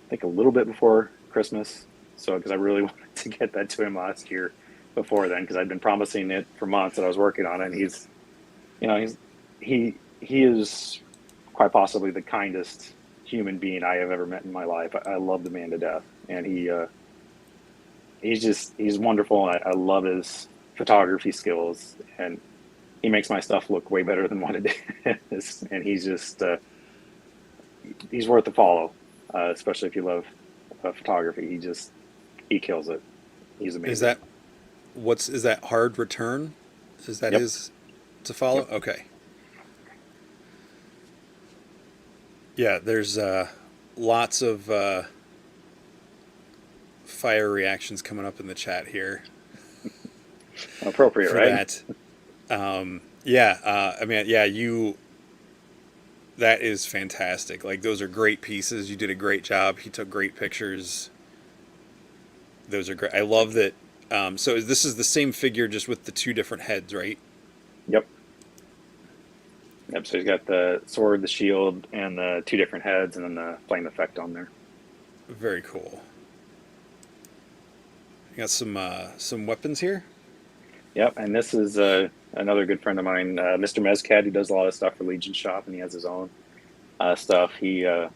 B: I think, a little bit before Christmas. So, because I really wanted to get that to him last year before then, because I'd been promising it for months that I was working on it. And he's, you know, he is quite possibly the kindest human being I have ever met in my life. I love the man to death, and he's wonderful. And I love his photography skills, and he makes my stuff look way better than what it is. And he's just he's worth the follow, especially if you love photography. He kills it. He's amazing.
A: Is that hard return? Is that
B: Yep.
A: his to follow?
B: Yep.
A: Okay. Yeah, there's lots of fire reactions coming up in the chat here
B: Appropriate,
A: for
B: right?
A: that. Yeah, I mean, yeah, that is fantastic. Like, those are great pieces. You did a great job. He took great pictures. Those are great. I love that. So this is the same figure, just with the two different heads, right?
B: Yep. Yep. So he's got the sword, the shield, and the two different heads, and then the flame effect on there.
A: Very cool. You got some weapons here.
B: Yep. And this is another good friend of mine, Mr. Mezcat. He does a lot of stuff for Legion Shop, and he has his own stuff. I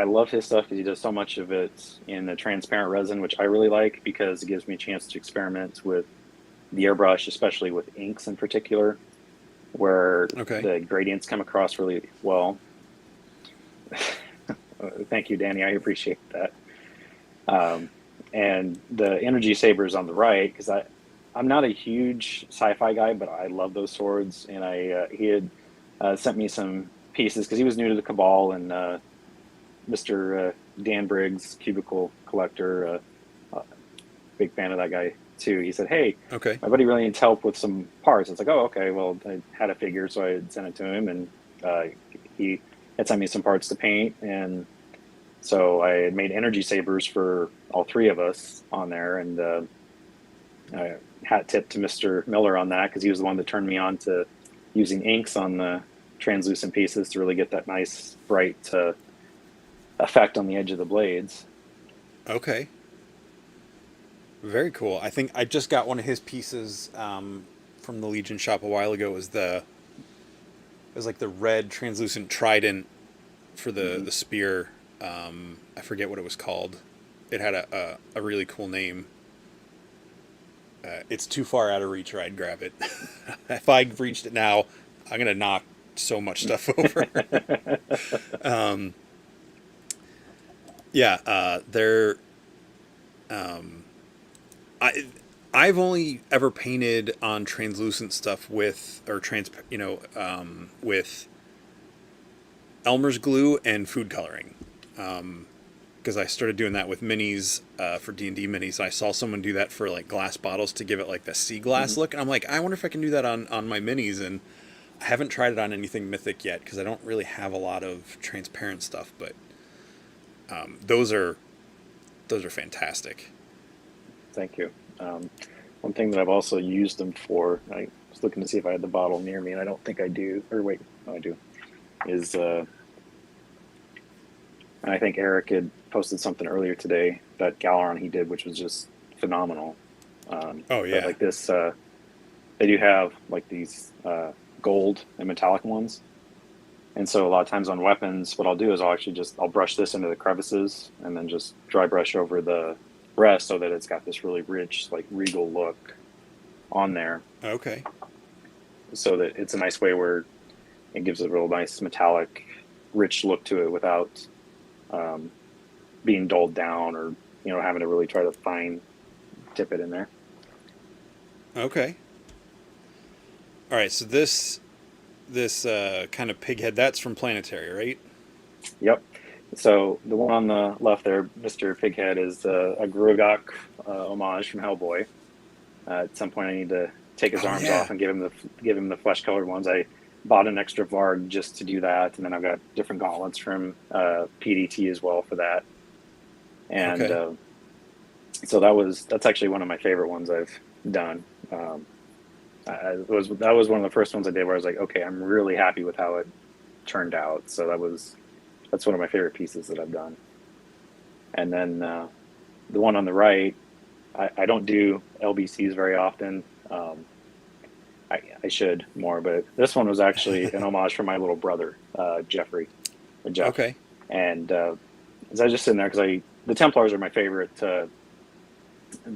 B: love his stuff because he does so much of it in the transparent resin, which I really like because it gives me a chance to experiment with the airbrush, especially with inks in particular, where the gradients come across really well. Thank you, Danny. I appreciate that. And the energy sabers on the right, because I'm not a huge sci-fi guy, but I love those swords. And he had sent me some pieces because he was new to the Cabal, and Mr. Dan Briggs, Cubicle Collector, big fan of that guy too. He said, "Hey, my buddy really needs help with some parts." It's like, "Oh, okay." Well, I had a figure, so I sent it to him, and he had sent me some parts to paint, and so I had made energy sabers for all three of us on there, and hat tip to Mr. Miller on that because he was the one that turned me on to using inks on the translucent pieces to really get that nice bright effect on the edge of the blades.
A: Okay. Very cool. I think I just got one of his pieces from the Legion shop a while ago. It was like the red translucent trident for the spear. I forget what it was called. It had a really cool name. It's too far out of reach, or I'd grab it. If I reached it now, I'm gonna knock so much stuff over. They're. I've only ever painted on translucent stuff with Elmer's glue and food coloring. Because I started doing that with minis for D&D minis. And I saw someone do that for like glass bottles to give it like the sea glass look, and I'm like, I wonder if I can do that on my minis. And I haven't tried it on anything Mythic yet because I don't really have a lot of transparent stuff. But those are fantastic.
B: Thank you. One thing that I've also used them for, I was looking to see if I had the bottle near me, and I don't think I do. Or wait, no, I do. Is and I think Eric had posted something earlier today, that Galeron he did, which was just phenomenal. Like this, they do have like these gold and metallic ones, and so a lot of times on weapons, what I'll do is I'll brush this into the crevices and then just dry brush over the rest so that it's got this really rich, like regal look on there.
A: Okay.
B: So that it's a nice way where it gives a real nice metallic, rich look to it without being dulled down or having to really try to fine tip it in there.
A: Okay. All right. So this kind of pig head, that's from Planetary, right?
B: Yep. So the one on the left there, Mr. Pighead, is a Grugok homage from Hellboy. At some point, I need to take his arms off and give him the flesh colored ones. I bought an extra Varg just to do that, and then I've got different gauntlets from PDT as well for that. And so that's actually one of my favorite ones I've done. That was one of the first ones I did where I was like, okay, I'm really happy with how it turned out. So that's one of my favorite pieces that I've done. And then the one on the right, I don't do LBCs very often. I should more, but this one was actually an homage for my little brother, Jeffrey. Jeff.
A: Okay.
B: And as I was just sitting there, because the Templars are my favorite. The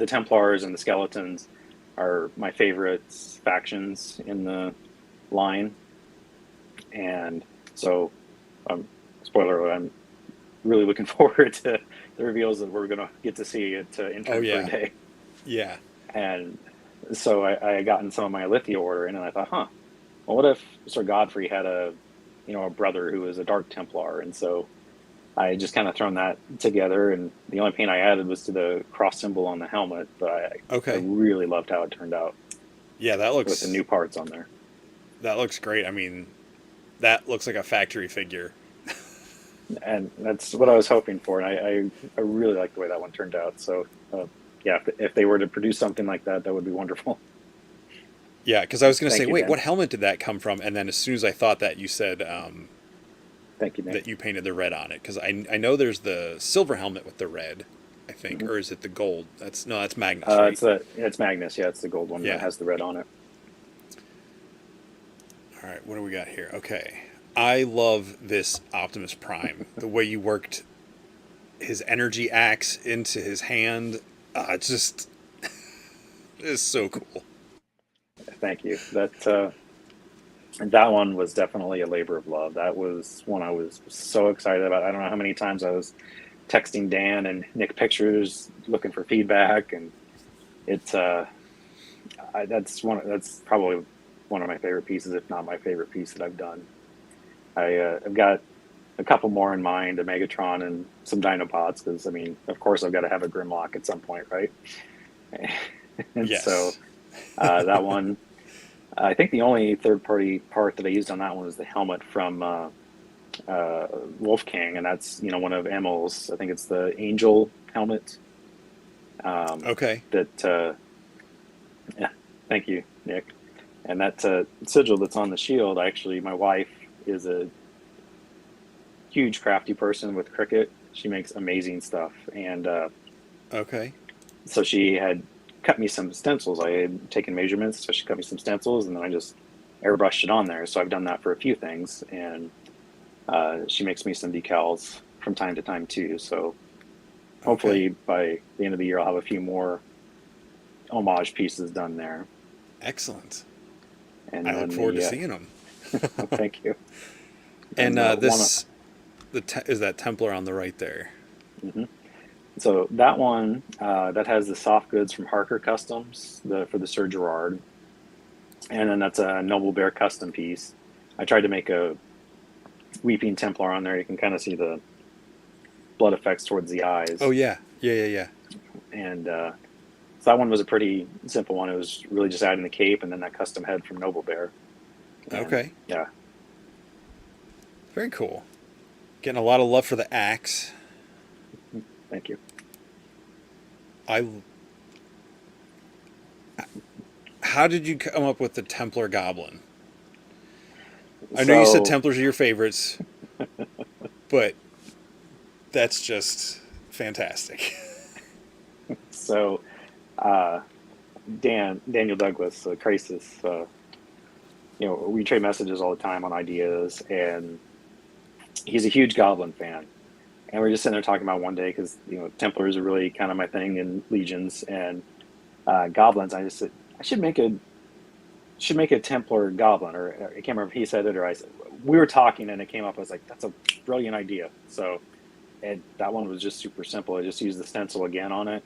B: Templars and the Skeletons are my favorite factions in the line. And so, spoiler alert, I'm really looking forward to the reveals that we're going to get to see at
A: Oh
B: Intern for a
A: yeah,
B: day.
A: yeah.
B: And so I got in some of my Lithia order in, and I thought, well, what if Sir Godfrey had a brother who was a Dark Templar? And so I just kind of thrown that together, and the only paint I added was to the cross symbol on the helmet, but I
A: Okay.
B: really loved how it turned out
A: Yeah,
B: with the new parts on there.
A: that looks great. I mean, that looks like a factory figure.
B: And that's what I was hoping for, and I really like the way that one turned out. So yeah, if they were to produce something like that, that would be wonderful.
A: Yeah, because I was going to say,
B: Thank you,
A: wait,
B: Dan.
A: what helmet did that come from? And then as soon as I thought that, you said
B: Thank you, Nick.
A: that you painted the red on it. Because I know there's the silver helmet with the red, I think,
B: Mm-hmm.
A: or is it the gold? That's Magnus, right?
B: It's Magnus. Yeah, it's the gold one that
A: Yeah.
B: has the red on it.
A: All right, what do we got here? Okay. I love this Optimus Prime. The way you worked his energy axe into his hand. It's just, it's so cool.
B: Thank you. That one was definitely a labor of love. That was one I was so excited about. I don't know how many times I was texting Dan and Nick pictures looking for feedback, and it's that's probably one of my favorite pieces, if not my favorite piece that I've done. I've got a couple more in mind, a Megatron and some Dinobots, because I mean, of course, I've got to have a Grimlock at some point, right? And so
A: Yes.
B: that one, I think the only third-party part that I used on that one was the helmet from Wolf King, and that's one of Emil's. I think it's the Angel helmet.
A: Okay.
B: That yeah, thank you, Nick. And that sigil that's on the shield, actually, my wife is a huge crafty person with Cricut. She makes amazing stuff, and
A: Okay.
B: so she had cut me some stencils. I had taken measurements, so she cut me some stencils, and then I just airbrushed it on there. So I've done that for a few things, and she makes me some decals from time to time too. So hopefully
A: Okay.
B: by the end of the year, I'll have a few more homage pieces done there.
A: Excellent.
B: And
A: I look
B: then
A: forward to seeing them.
B: thank you.
A: And
B: And one.
A: is that Templar on the right there?
B: Mhm. So that one that has the soft goods from Harker Customs for the Sir Gerard, and then that's a Noble Bear custom piece. I tried to make a Weeping Templar on there. You can kind of see the blood effects towards the
A: Oh
B: eyes,
A: yeah. Yeah, yeah, yeah.
B: and so that one was a pretty simple one. It was really just adding the cape and then that custom head from Noble Bear, and
A: Okay.
B: yeah,
A: Very cool. Getting a lot of love for the axe.
B: thank you.
A: I How did you come up with the Templar Goblin? I know you said
B: So
A: Templars are your favorites, but that's just fantastic.
B: so uh, Daniel Douglas, Crisis. We trade messages all the time on ideas, and he's a huge Goblin fan. And we're just sitting there talking about one day because Templars are really kind of my thing in Legions and Goblins. I just said I should make a Templar Goblin, or I can't remember if he said it or I said. We were talking and it came up. I was like, that's a brilliant idea. So, and that one was just super simple. I just used the stencil again on it,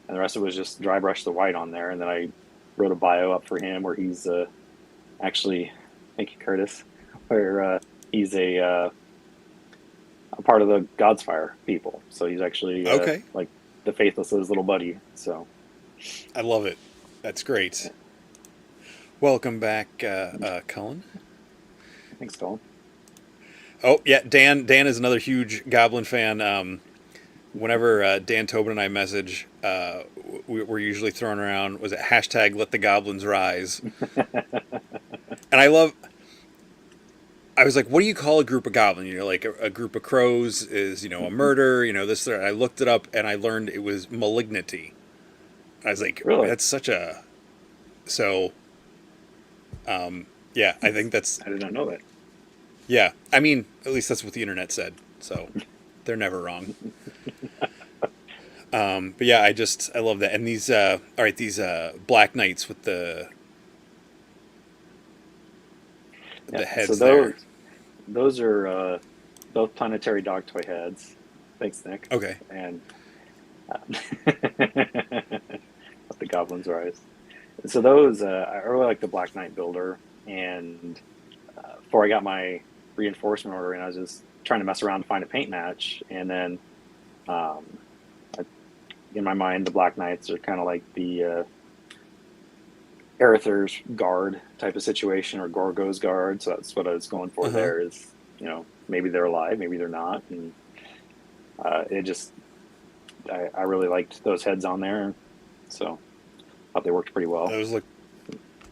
B: and the rest of it was just dry brush the white on there. And then I wrote a bio up for him where he's actually, thank you, Curtis, where he's a part of the God's Fire people. So he's actually
A: Okay.
B: like the Faithless's little buddy. So
A: I love it. That's great. Welcome back, Cullen.
B: thanks, Colin.
A: Oh yeah, Dan is another huge Goblin fan. Whenever Dan Tobin and I message, we're usually throwing around, was it hashtag Let the Goblins Rise? And I was like, what do you call a group of goblins? Like a group of crows is, a murder, this. There. I looked it up and I learned it was malignity. I was like,
B: Really?
A: that's such a. So, yeah, I think that's.
B: I did not know that.
A: Yeah, I mean, at least that's what the internet said. So, they're never wrong. But yeah, I love that. And these, all right, these Black Knights with the
B: Yeah. So
A: heads there.
B: those are both planetary dog toy heads. Thanks, Nick.
A: Okay.
B: And let the goblins rise. So those, I really like the Black Knight builder. And before I got my reinforcement order, and I was just trying to mess around to find a paint match, and then um, in my mind, the Black Knights are kind of like the Arether's guard type of situation, or Gorgo's guard. So that's what I was going for.
A: Uh-huh.
B: There is, maybe they're alive, maybe they're not, and it just I really liked those heads on there, so thought they worked pretty well.
A: Those look.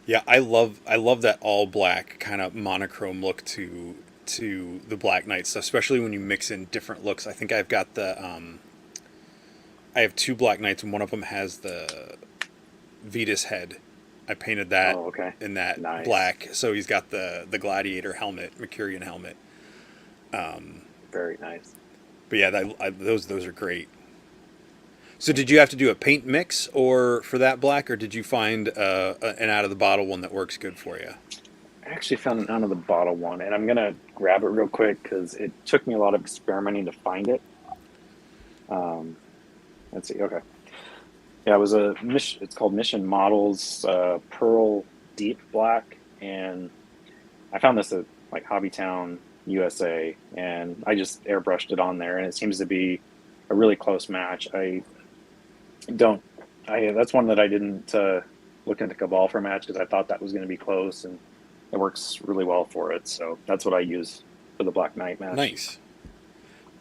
A: Yeah, I love that all black kind of monochrome look to the Black Knights, especially when you mix in different looks. I think I've got I have two Black Knights, and one of them has the Vetus head. I painted that
B: Oh, okay,
A: in that
B: nice,
A: black, so he's got the gladiator helmet, Mercurian helmet.
B: very nice.
A: But yeah, those are great. So did you have to do a paint mix or for that black, or did you find an out of the bottle one that works good for you?
B: I actually found an out of the bottle one, and I'm gonna grab it real quick because it took me a lot of experimenting to find it. Um, let's see. Okay, yeah, it was a mission. It's called Mission Models Pearl Deep Black, and I found this at like Hobbytown, USA, and I just airbrushed it on there, and it seems to be a really close match. Don't. That's one that I didn't look into Cabal for a match because I thought that was going to be close, and it works really well for it. So that's what I use for the Black Knight match.
A: Nice.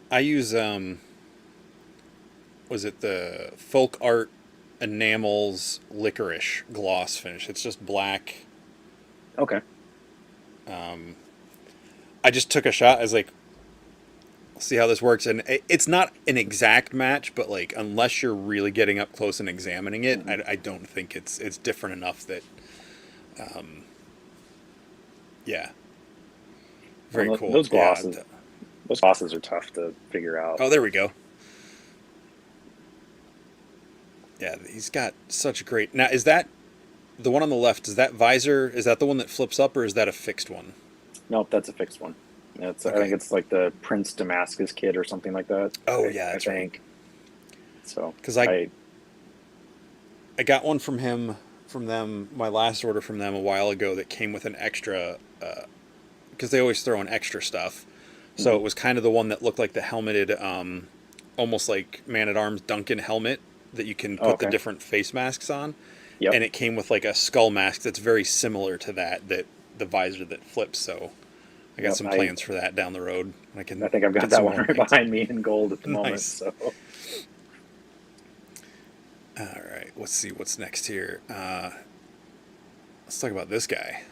A: I use was it the Folk Art Enamels Licorice gloss finish? It's just black.
B: Okay.
A: I just took a shot. I was like, see how this works, and it's not an exact match, but like unless you're really getting up close and examining it,
B: Mm-hmm.
A: I don't think it's different enough that yeah, very
B: Well,
A: cool.
B: those
A: Yeah.
B: glosses, those glosses are tough to figure out.
A: Oh, there we go. Yeah, he's got such a great. Now, is that the one on the left? Is that visor? Is that the one that flips up, or is that a fixed one?
B: Nope, that's a fixed one. It's I
A: Okay.
B: think it's like the Prince Damascus kit or something like that.
A: Oh yeah, that's
B: I
A: right.
B: think. So
A: Because I got one from them, my last order from them a while ago that came with an extra, because they always throw in extra stuff. So
B: mhm.
A: it was kind of the one that looked like the helmeted, almost like Man at Arms Duncan helmet that you can
B: Oh,
A: put the
B: okay.
A: different face masks on.
B: Yep.
A: And it came with like a skull mask that's very similar to that the visor that flips. So I got
B: Yep.
A: some plans for that down the road. I can
B: I think I've got
A: get
B: that
A: some
B: one
A: more
B: right
A: paints.
B: behind me in gold at the moment.
A: Nice.
B: So
A: All right, let's see what's next here. Let's talk about this guy.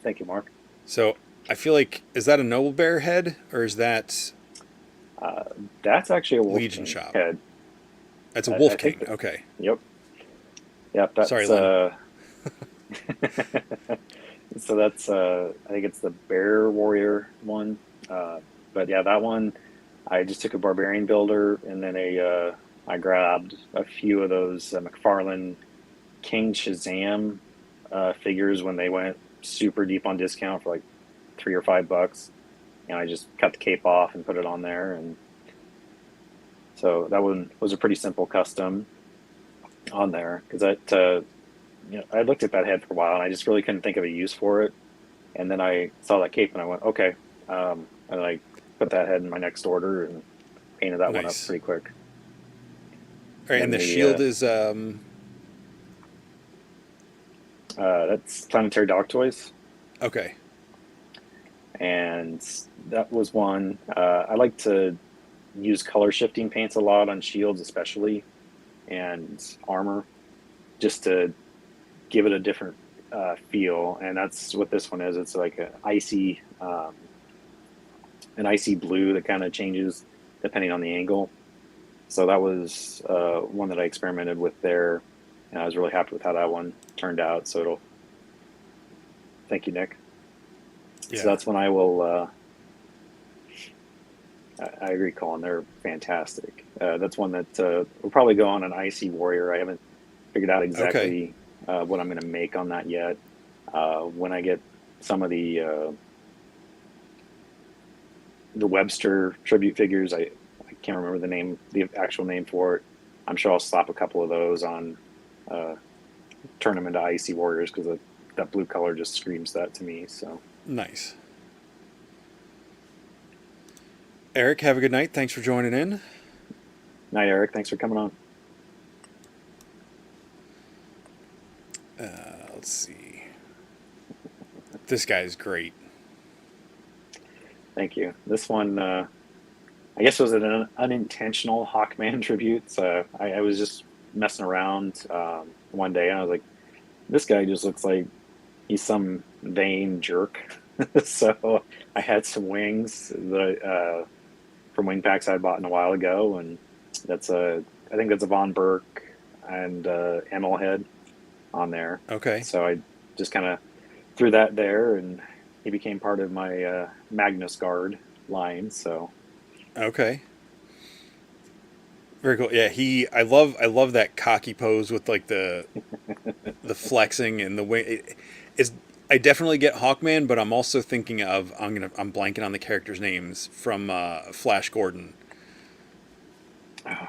B: thank you, Mark.
A: So I feel like, is that a Noble Bear head, or is that
B: That's actually a Wolf
A: Legion
B: King
A: shop?
B: head.
A: That's a
B: I
A: Wolf
B: think
A: King. Okay.
B: Yep. Yep. That's
A: Sorry, Len.
B: so that's I think it's the Bear Warrior one. But yeah, that one I just took a Barbarian builder, and then I grabbed a few of those McFarlane King Shazam figures when they went super deep on discount for like $3 or $5, and I just cut the cape off and put it on there, and so that one was a pretty simple custom on there because I looked at that head for a while and I just really couldn't think of a use for it, and then I saw that cape and I went okay, and I put that head in my next order and painted that one up
A: Nice.
B: pretty quick.
A: All right, and the shield is
B: That's Planetary Dog Toys,
A: okay.
B: and that was one. I like to use color shifting paints a lot on shields, especially, and armor, just to give it a different feel. And that's what this one is. It's like an icy blue that kind of changes depending on the angle. So that was one that I experimented with there, and I was really happy with how that one turned out. So thank you, Nick.
A: Yeah.
B: So that's when I will. I agree, Colin. They're fantastic. That's one that will probably go on an Icy Warrior. I haven't figured out exactly what I'm going to make on that yet. When I get some of the Webster tribute figures. I can't remember the actual name for it. I'm sure I'll slap a couple of those on, turn them into Icy Warriors, because that blue color just screams that to me. So
A: Nice. Eric, have a good night. Thanks for joining in.
B: night, Eric. Thanks for coming on.
A: Let's see. This guy is great.
B: Thank you. This one, I guess, was an unintentional Hawkman tribute. So I was just messing around one day, and I was like, this guy just looks like he's some vain jerk. So I had some wings that from wing packs I bought in a while ago, and I think that's a Von Burke and Emil head on there.
A: Okay.
B: So I just kind of threw that there, and he became part of my Magnus Guard line. So
A: Okay. Very cool. Yeah, I love that cocky pose with like the flexing and the way it's. I definitely get Hawkman, but I'm also thinking of I'm blanking on the characters' names from Flash Gordon.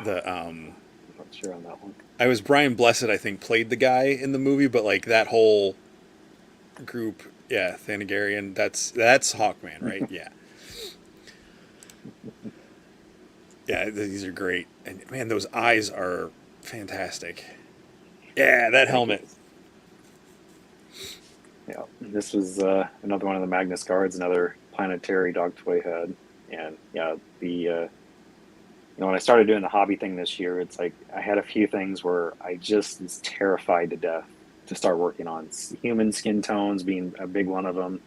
A: The
B: I'm not sure on that one.
A: I was Brian Blessed, I think, played the guy in the movie, but like that whole group, yeah, Thanagarian, that's Hawkman, right? Yeah. Yeah, these are great. And man, those eyes are fantastic. Yeah, that helmet.
B: Yeah, this was another one of the Magnus Guards, another planetary dog toy head. And yeah, when I started doing the hobby thing this year, it's like I had a few things where I just was terrified to death to start working on. Human skin tones being a big one of them,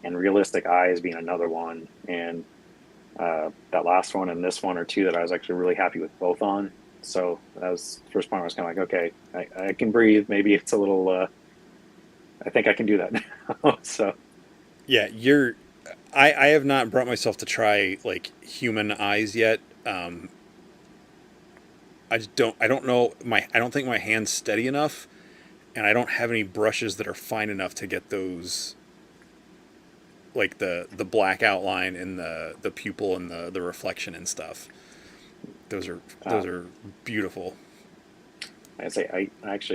B: and realistic eyes being another one. And that last one and this one are two that I was actually really happy with both on. So that was the first point where I was kind of like, okay, I can breathe. Maybe it's a little, I think I can do that now. So
A: Yeah, I have not brought myself to try like human eyes yet. I don't know I don't think my hand's steady enough, and I don't have any brushes that are fine enough to get those, like the black outline and the pupil and the reflection and stuff. Those are beautiful.
B: I say I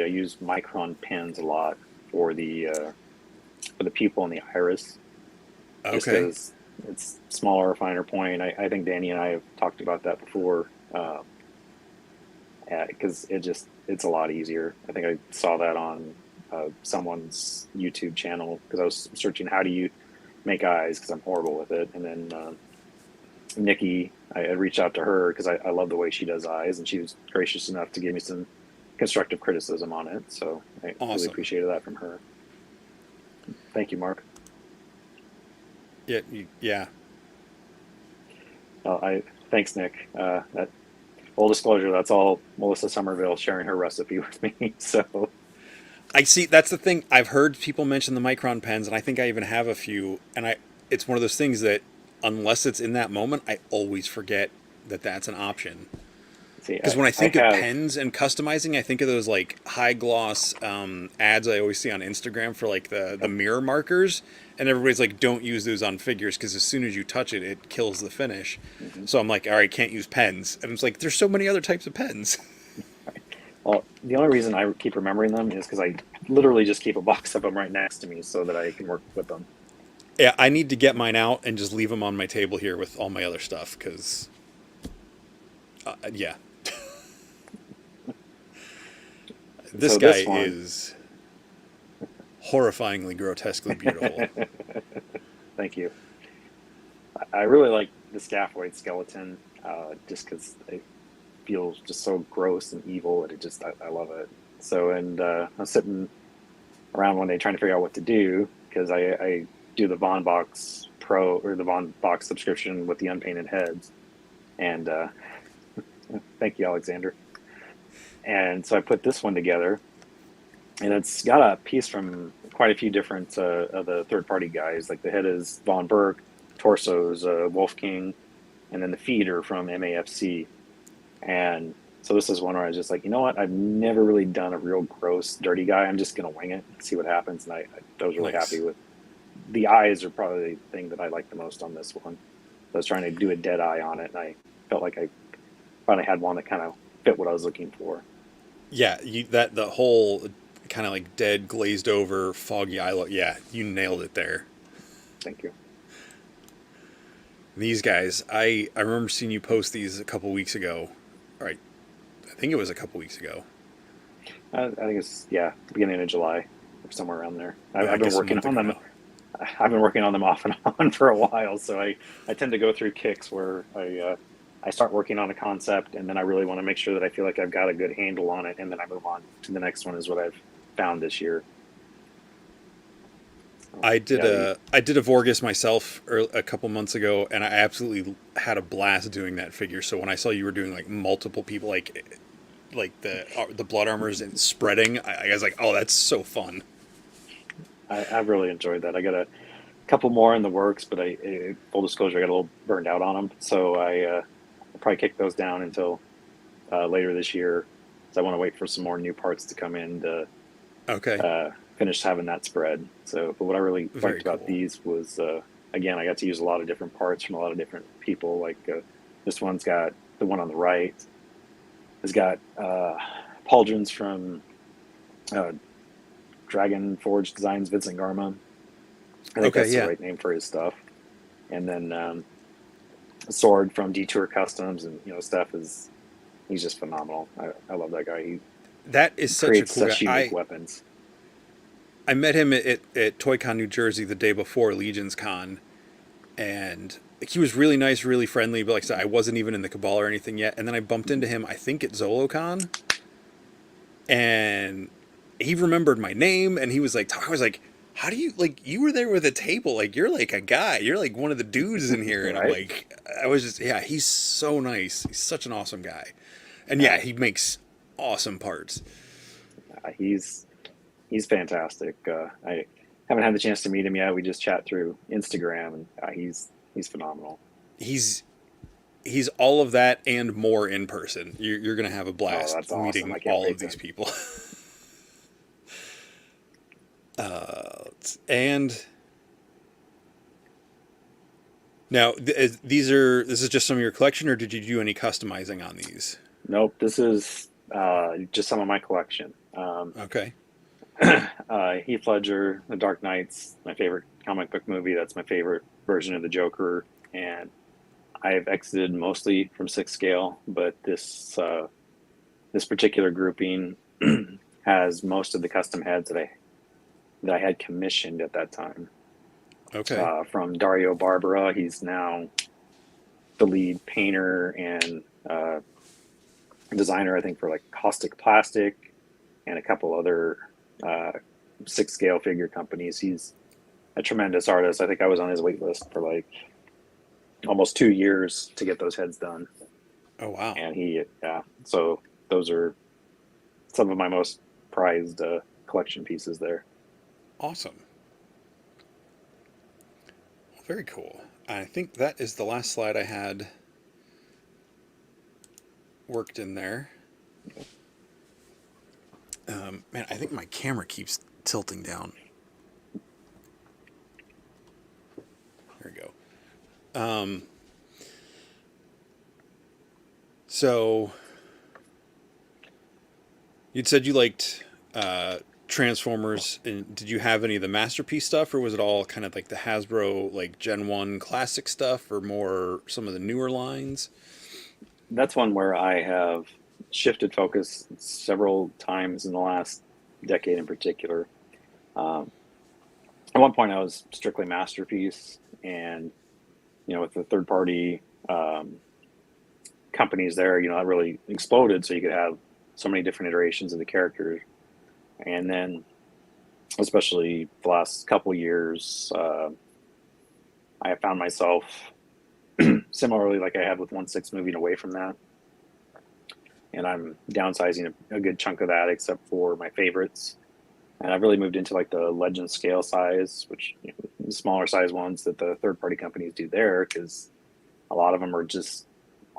B: use micron pens a lot for the pupil and the iris, just
A: Okay.
B: because it's smaller, finer point. I think Danny and I have talked about that before, because it's a lot easier. I think I saw that on someone's YouTube channel, because I was searching how do you make eyes, because I'm horrible with it. And then Nikki, I had reached out to her because I love the way she does eyes, and she was gracious enough to give me some constructive criticism on it. So I really
A: Awesome.
B: appreciated that from her. Thank you, Mark.
A: Yeah, yeah.
B: Thanks, Nick. That full disclosure, that's all Melissa Somerville sharing her recipe with me. So
A: I see. That's the thing. I've heard people mention the micron pens, and I think I even have a few. And it's one of those things that, unless it's in that moment, I always forget that that's an option.
B: see,
A: Because when I
B: I
A: think of
B: have
A: pens and customizing, I think of those like high gloss ads I always see on Instagram for like the mirror markers, and everybody's like, "Don't use those on figures because as soon as you touch it, it kills the finish."
B: mhm.
A: So I'm like, "All right, can't use pens," and it's like, "There's so many other types of pens."
B: Well, the only reason I keep remembering them is because I literally just keep a box of them right next to me so that I can work with them.
A: Yeah, I need to get mine out and just leave them on my table here with all my other stuff because, yeah, this
B: So
A: guy
B: this one,
A: is horrifyingly grotesquely beautiful.
B: thank you. I really like the scaphoid skeleton, just because it feels just so gross and evil, and I love it. So, and I was sitting around one day trying to figure out what to do, because I do the Von Box Pro, or the Von Box subscription with the unpainted heads, and thank you, Alexander. And so I put this one together, and it's got a piece from quite a few different of the third-party guys. Like the head is Von Burke, torso's Wolf King, and then the feet are from MAFC. And so this is one where I was just like, you know what? I've never really done a real gross, dirty guy. I'm just gonna wing it and see what happens. And I was really
A: Nice.
B: happy with the eyes are probably the thing that I like the most on this one. I was trying to do a dead eye on it, and I felt like I finally had one that kind of fit what I was looking for.
A: Yeah, that the whole kind of like dead, glazed over, foggy eye look. Yeah, you nailed it there.
B: Thank you.
A: These guys, I remember seeing you post these a couple weeks ago. Right, I think it was a couple weeks ago.
B: I think it's beginning of July or somewhere around there.
A: Yeah, I
B: I've been
A: guess a
B: working
A: month
B: on
A: ago
B: them.
A: now.
B: I've been working on them off and on for a while, so I tend to go through kicks where I start working on a concept, and then I really want to make sure that I feel like I've got a good handle on it, and then I move on to the next one. Is what I've found this year. So,
A: I did
B: yeah,
A: a Vorgus myself a couple months ago, and I absolutely had a blast doing that figure. So when I saw you were doing like multiple people, like the blood armors and spreading, I was like, oh, that's so fun.
B: I've really enjoyed that. I got a couple more in the works, but full disclosure, I got a little burned out on them, so I'll probably kick those down until later this year. So I want to wait for some more new parts to come in to
A: Okay,
B: finish having that spread. So, but what I really
A: very
B: liked about
A: cool.
B: these was, again, I got to use a lot of different parts from a lot of different people. Like this one's got the one on the right has got pauldrons from uh, Dragon Forge Designs, Vincent Garma. I think
A: Okay,
B: that's the
A: yeah,
B: right name for his stuff. And then Sword from Detour Customs, and Steph is he's just phenomenal. I love that guy. He
A: that is such a
B: creates
A: cool guy.
B: such unique weapons.
A: I met him at ToyCon New Jersey the day before LegionsCon, and he was really nice, really friendly. But like I said, I wasn't even in the Cabal or anything yet. And then I bumped into him, I think at ZoloCon, and he remembered my name, and he was like, I was like, how do you like? You were there with a table, like you're like a guy, you're like one of the dudes in here, and I'm
B: Right?
A: like, I was just yeah, he's so nice, he's such an awesome guy, and
B: Uh,
A: yeah, he makes awesome parts.
B: he's fantastic. I haven't had the chance to meet him yet. We just chat through Instagram, and he's phenomenal.
A: He's he's all of that and more in person. You're gonna have a
B: Oh, that's
A: blast
B: awesome!
A: meeting
B: I can't
A: all of
B: wait
A: these
B: to.
A: people. And now, this is just some of your collection, or did you do any customizing on these?
B: Nope, this is just some of my collection.
A: Okay.
B: Heath Ledger, The Dark Knight's my favorite comic book movie. That's my favorite version of the Joker, and I've exited mostly from six scale, but this particular grouping has most of the custom heads that I had commissioned at that time.
A: Okay.
B: From Dario Barbara, he's now the lead painter and designer, I think, for like Caustic Plastic and a couple other uh, six scale figure companies. He's a tremendous artist. I think I was on his wait list for like almost 2 years to get those heads done.
A: Oh wow.
B: And so those are some of my most prized collection pieces there.
A: Awesome. Very cool. I think that is the last slide I had worked in there. Man, I think my camera keeps tilting down. There we go. So you'd said you liked Transformers, and did you have any of the Masterpiece stuff, or was it all kind of like the Hasbro like Gen 1 classic stuff, or more some of the newer lines?
B: That's one where I have shifted focus several times in the last decade in particular. Um, at one point, I was strictly Masterpiece, and with the third party companies there, that really exploded. So you could have so many different iterations of the characters, and then especially the last couple of years, I have found myself similarly, like I have with 1/6, moving away from that, and I'm downsizing a good chunk of that, except for my favorites. And I've really moved into like the legend scale size, which the smaller size ones that the third party companies do there, because a lot of them are just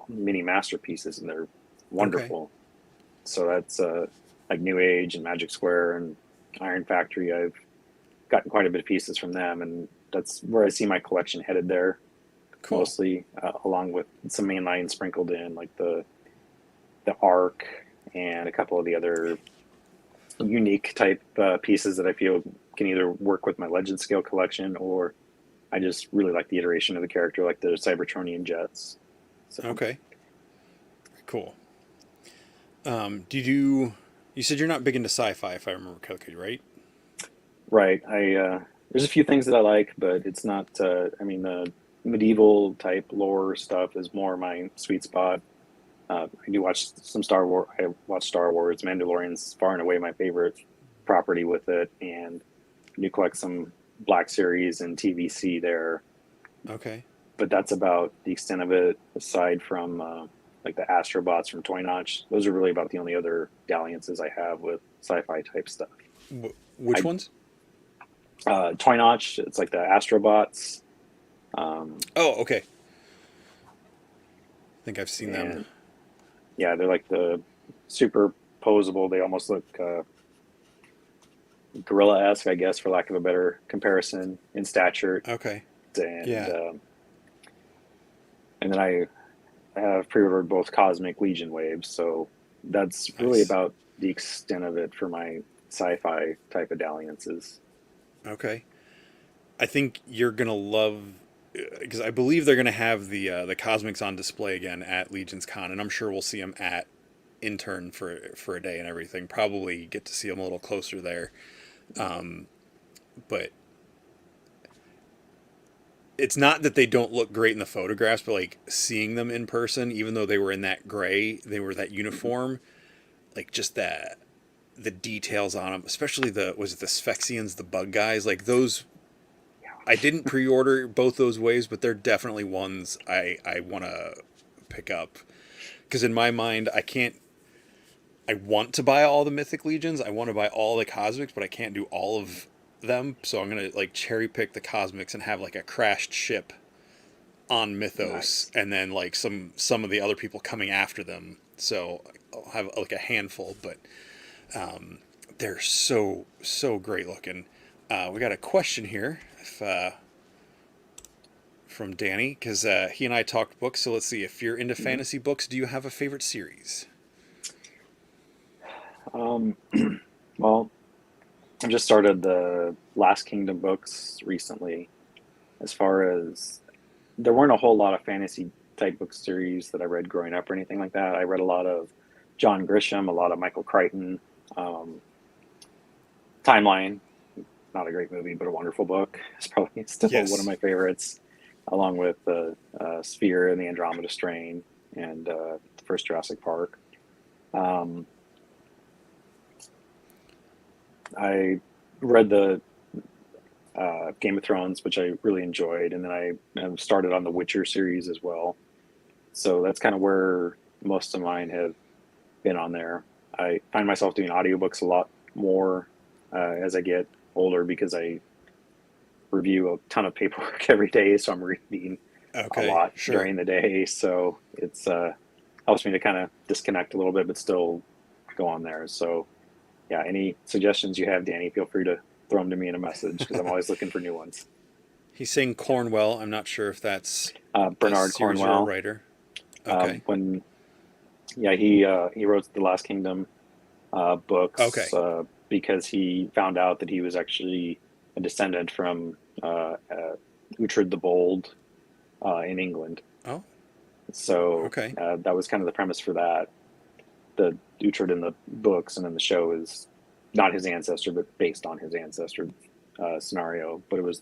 B: mini masterpieces and they're
A: Okay.
B: wonderful. So that's like New Age and Magic Square and Iron Factory. I've gotten quite a bit of pieces from them, and that's where I see my collection headed there,
A: Cool.
B: mostly, along with some mainline sprinkled in, like the Arc and a couple of the other unique type pieces that I feel can either work with my Legend scale collection, or I just really like the iteration of the character, like the Cybertronian jets. So
A: Okay. Cool. You said you're not big into sci-fi, if I remember correctly, right?
B: right, there's a few things that I like, but it's not. I mean, the medieval type lore stuff is more my sweet spot. I do watch some Star Wars. I watch Star Wars. Mandalorian's far and away my favorite property with it, and I do collect some Black Series and TVC there.
A: Okay.
B: But that's about the extent of it. Aside from like the Astrobots from Toy Notch, those are really about the only other dalliances I have with sci-fi type stuff.
A: Which
B: I
A: ones?
B: Toy Notch, it's like the Astrobots.
A: Oh, okay. I think I've seen them.
B: And yeah, they're like the super posable. They almost look gorilla-esque, I guess, for lack of a better comparison in stature.
A: Okay.
B: And
A: Yeah.
B: and then I have pre-ordered both Cosmic Legion waves, so that's really
A: Nice.
B: about the extent of it for my sci-fi type of dalliances.
A: Okay. I think you're gonna love because I believe they're gonna have the cosmics on display again at LegionsCon, and I'm sure we'll see them at Intern for a day and everything. Probably get to see them a little closer there, but it's not that they don't look great in the photographs, but like seeing them in person, even though they were in that gray, they were that uniform, like just that the details on them, especially the Sphexians, the bug guys, like those. I didn't pre-order both those waves, but they're definitely ones I want to pick up because in my mind I can't. I want to buy all the Mythic Legions. I want to buy all the Cosmics, but I can't do all of them. So I'm gonna like cherry pick the Cosmics and have like a crashed ship on Mythos,
B: Nice.
A: and then like some of the other people coming after them. So I'll have like a handful, but they're so great looking. We got a question here from Danny because he and I talked books. So let's see if you're into
B: Mhm.
A: fantasy books. Do you have a favorite series?
B: Um, well, I just started the Last Kingdom books recently. As far as there weren't a whole lot of fantasy type book series that I read growing up or anything like that. I read a lot of John Grisham, a lot of Michael Crichton. Um, Timeline, not a great movie, but a wonderful book. It's probably still one of
A: Yes.
B: my favorites, along with the Sphere and the Andromeda Strain and the first Jurassic Park. Um, I read the Game of Thrones, which I really enjoyed, and then I started on the Witcher series as well. So that's kind of where most of mine have been on there. I find myself doing audiobooks a lot more as I get older because I review a ton of paperwork every day, so I'm reading a
A: Okay.
B: lot
A: Sure.
B: during the day. So it's helps me to kind of disconnect a little bit, but still go on there. So yeah, any suggestions you have, Danny, feel free to throw them to me in a message because I'm always looking for new ones.
A: He's saying Cornwell. I'm not sure if that's a
B: Bernard
A: series or a
B: Cornwell,
A: writer. Okay.
B: when yeah he wrote the Last Kingdom books
A: Okay.
B: because he found out that he was actually a descendant from Uhtred the Bold in England.
A: Oh.
B: So
A: Okay.
B: that was kind of the premise for that. The Uhtred in the books and in the show is not his ancestor, but based on his ancestor scenario. But it was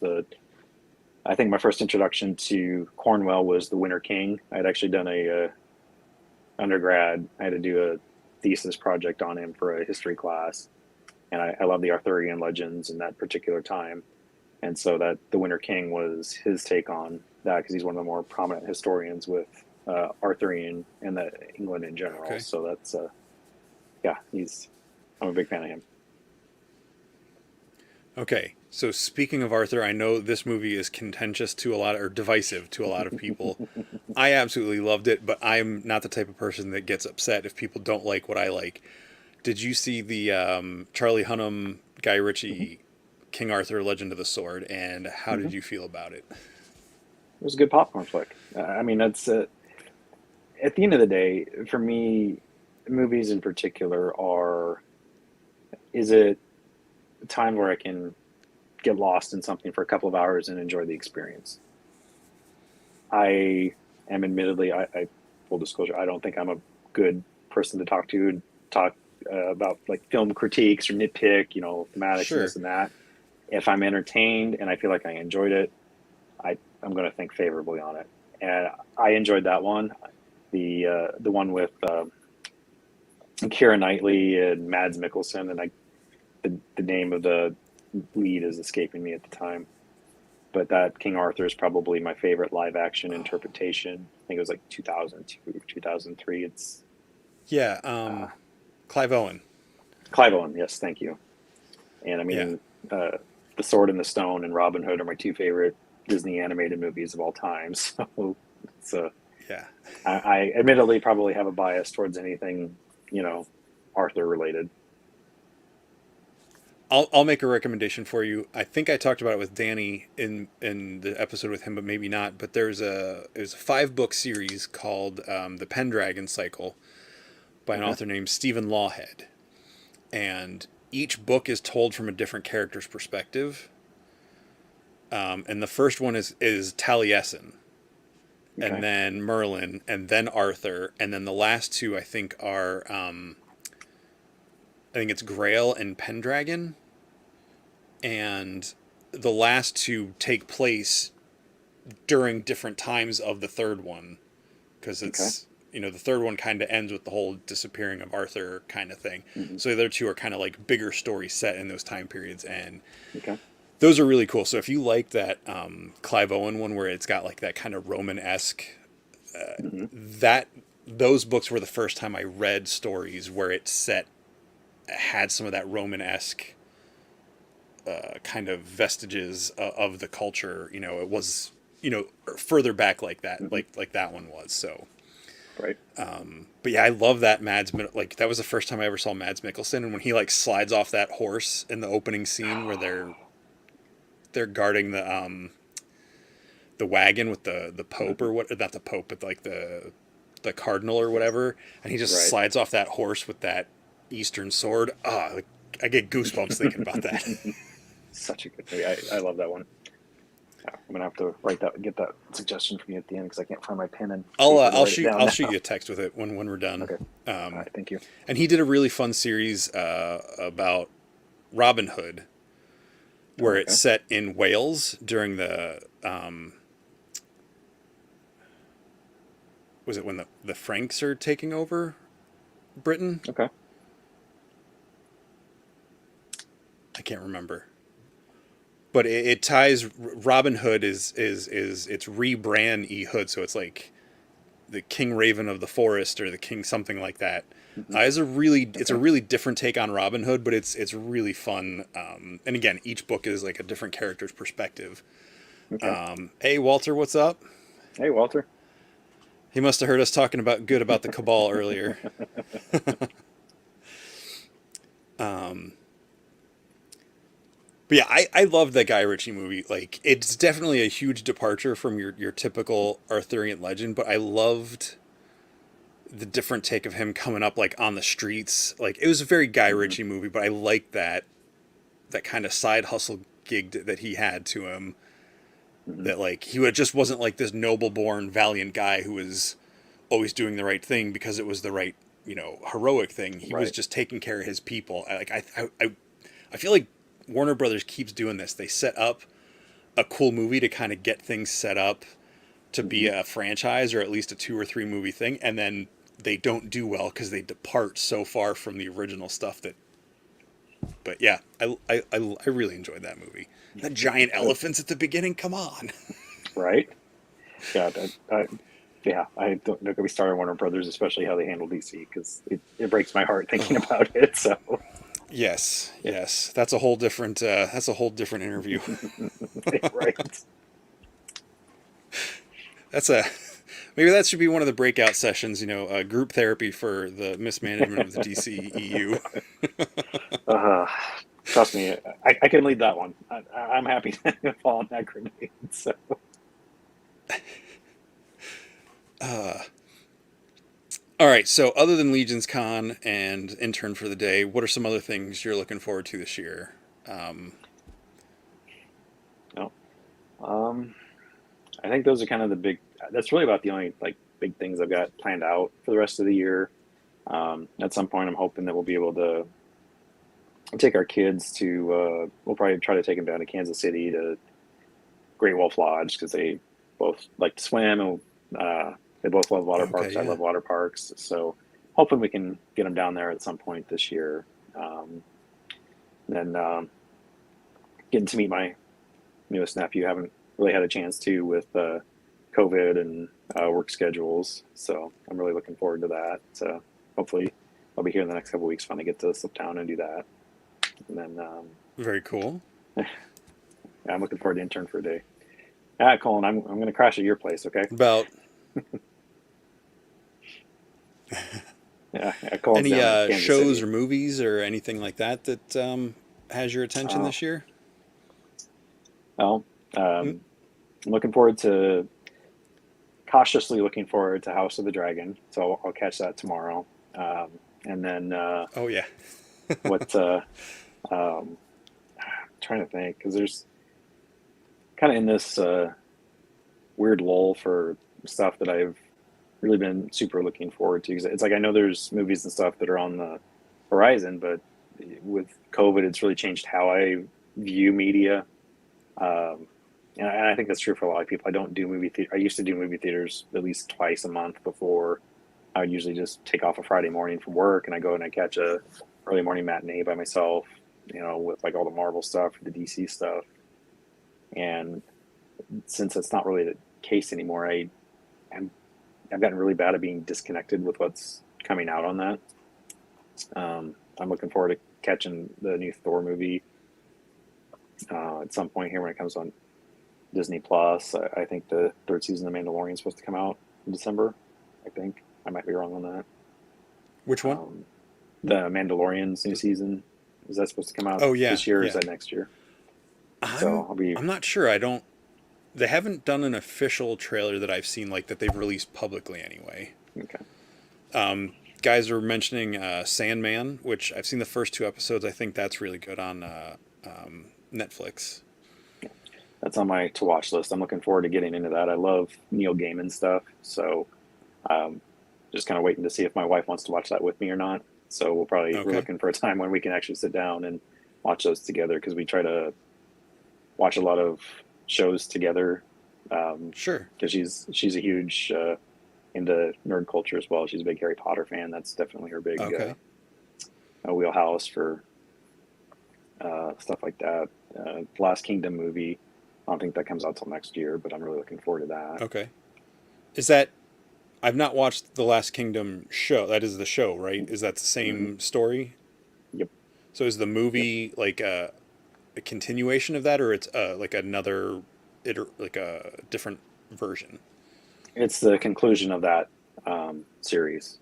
B: I think my first introduction to Cornwell was the Winter King. I had actually done a undergrad. I had to do a thesis project on him for a history class, and I love the Arthurian legends in that particular time. And so that the Winter King was his take on that because he's one of the more prominent historians with Arthurian and the England in general.
A: Okay.
B: So that's yeah, I'm a big fan of him.
A: Okay. So speaking of Arthur, I know this movie is contentious to a lot or divisive to a lot of people. I absolutely loved it, but I'm not the type of person that gets upset if people don't like what I like. Did you see the Charlie Hunnam Guy
B: Mhm.
A: Ritchie King Arthur: Legend of the Sword, and how
B: Mm-hmm.
A: did you feel about it?
B: It was a good popcorn flick. I mean, that's at the end of the day, for me, movies in particular are, is it a time where I can get lost in something for a couple of hours and enjoy the experience? I am admittedly, I full disclosure, I don't think I'm a good person to talk about like film critiques or nitpick, thematics and
A: Sure.
B: this and that. If I'm entertained and I feel like I enjoyed it, I'm going to think favorably on it. And I enjoyed that one, the one with Keira Knightley and Mads Mikkelsen, and the name of the lead is escaping me at the time. But that King Arthur is probably my favorite live action interpretation. I think it was like 2002, 2003. It's
A: Yeah, Clive Owen.
B: Clive Owen. Yes, thank you. And I
A: Yeah.
B: mean, The Sword and the Stone and Robin Hood are my two favorite Disney animated movies of all time. So it's
A: Yeah.
B: I admittedly probably have a bias towards anything, Arthur related.
A: I'll make a recommendation for you. I think I talked about it with Danny in the episode with him, but maybe not. But there's a 5-book series called the Pendragon Cycle by an
B: Okay.
A: author named Stephen Lawhead, and each book is told from a different character's perspective. And the first one is Taliesin,
B: Okay.
A: and then Merlin, and then Arthur, and then the last two I think are I think it's Grail and Pendragon, and the last two take place during different times of the third one, because it's the third one kind of ends with the whole disappearing of Arthur kind of thing.
B: Mm-hmm.
A: So the other two are kind of like bigger stories set in those time periods, and
B: Okay.
A: those are really cool. So if you like that Clive Owen one where it's got like that kind of Roman-esque,
B: Mm-hmm.
A: those books were the first time I read stories where it had some of that Roman-esque kind of vestiges of the culture. It was further back like that,
B: Mm-hmm.
A: like that one was. So,
B: Right.
A: but yeah, I love that that was the first time I ever saw Mads Mikkelsen, and when he like slides off that horse in the opening scene where they're guarding the wagon with the Pope, or what, not the Pope, but like the cardinal or whatever, and he just
B: Right.
A: slides off that horse with that Eastern sword. Like, I get goosebumps thinking about that.
B: Such a good movie. I love that one. Yeah, I'm gonna have to get that suggestion from you at the end because I can't find my pen and
A: I'll
B: write it down
A: I'll
B: now.
A: shoot you a text with it when we're done.
B: Okay. All right. Thank you.
A: And he did a really fun series about Robin Hood, where
B: Okay.
A: it's set in Wales during the was it when the Franks are taking over Britain?
B: Okay.
A: I can't remember. But it ties Robin Hood is it's rebrand E Hood, so it's like the King Raven of the Forest or the King something like that.
B: Mm-hmm.
A: It's a really different take on Robin Hood, but it's really fun. And again, each book is like a different character's perspective.
B: Okay.
A: Hey Walter, what's up?
B: Hey Walter.
A: He must have heard us talking about the Cabal earlier. But yeah, I love that Guy Ritchie movie. Like, it's definitely a huge departure from your typical Arthurian legend, but I loved the different take of him coming up like on the streets. Like, it was a very Guy Ritchie movie, but I liked that kind of side hustle gig that he had to him.
B: Mm-hmm.
A: That like just wasn't like this noble born valiant guy who was always doing the right thing because it was the right heroic thing. He was just taking care of his people. I feel like Warner Brothers keeps doing this. They set up a cool movie to kind of get things set up to be a franchise or at least a 2 or 3 movie thing, and then they don't do well because they depart so far from the original stuff that. But yeah, I really enjoyed that movie. The giant elephants at the beginning, come on.
B: Right. Yeah. I don't know. We started Warner Brothers, especially how they handle DC, because it breaks my heart thinking about it. So.
A: Yes. That's a whole different interview.
B: Right.
A: Maybe that should be one of the breakout sessions, group therapy for the mismanagement of the DC EU.
B: trust me, I can lead that one. I'm happy to fall on that grenade. So.
A: All right. So other than LegionsCon and Intern for the Day, what are some other things you're looking forward to this year?
B: No. I think those are kind of the big. That's really about the only like big things I've got planned out for the rest of the year. At some point, I'm hoping that we'll be able to take our kids to. We'll probably try to take them down to Kansas City to Great Wolf Lodge because they both like to swim and they both love water parks.
A: Yeah.
B: I love water parks, so hoping we can get them down there at some point this year. Then getting to meet my newest nephew. Haven't really had a chance to with COVID and work schedules, so I'm really looking forward to that. So hopefully I'll be here in the next couple of weeks. Finally get to slip down and do that. And then
A: very cool.
B: Yeah, I'm looking forward to Intern for a Day. Colin, I'm going to crash at your place, okay?
A: About
B: Colin's
A: any
B: down in Kansas
A: shows
B: City.
A: or movies or anything like that that has your attention this year?
B: Well, I'm cautiously looking forward to House of the Dragon, so I'll catch that tomorrow. And then
A: oh yeah.
B: I'm trying to think because there's kind of in this weird lull for stuff that I've really been super looking forward to. It's like I know there's movies and stuff that are on the horizon, but with COVID, it's really changed how I view media. And I think that's true for a lot of people. I don't do movie theater. I used to do movie theaters at least twice a month before. I would usually just take off a Friday morning from work and I go and I catch a early morning matinee by myself, with like all the Marvel stuff, the DC stuff. And since it's not really the case anymore, I've gotten really bad at being disconnected with what's coming out on that. I'm looking forward to catching the new Thor movie at some point here when it comes on Disney Plus. I think the third season of Mandalorian is supposed to come out in December. I think I might be wrong on that.
A: Which one?
B: The Mandalorian's new season, is that supposed to come out this year or is that next year?
A: I'm not sure. They haven't done an official trailer that I've seen like that they've released publicly anyway.
B: Okay.
A: Guys are mentioning Sandman, which I've seen the first 2 episodes. I think that's really good on Netflix.
B: That's on my to watch list. I'm looking forward to getting into that. I love Neil Gaiman stuff, so just kind of waiting to see if my wife wants to watch that with me or not. So we're looking for a time when we can actually sit down and watch those together because we try to watch a lot of shows together.
A: Sure.
B: Because she's a huge into nerd culture as well. She's a big Harry Potter fan. That's definitely her big wheelhouse for stuff like that. Last Kingdom movie. I don't think that comes out till next year, but I'm really looking forward to that.
A: Okay. I've not watched the Last Kingdom show. That is the show, right? Is that the same story?
B: Yep.
A: So is the movie like a continuation of that, or it's like another, like a different version?
B: It's the conclusion of that series.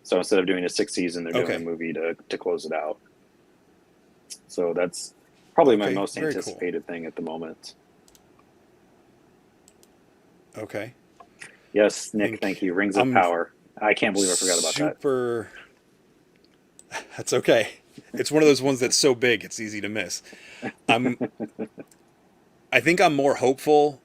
B: So instead of doing a 6th season, they're doing a movie to close it out. So that's probably my most anticipated thing at the moment.
A: Okay.
B: Yes, Nick, thank you. Rings of Power. I can't believe I forgot about that.
A: That's okay. It's one of those ones that's so big it's easy to miss. I think I'm more hopeful.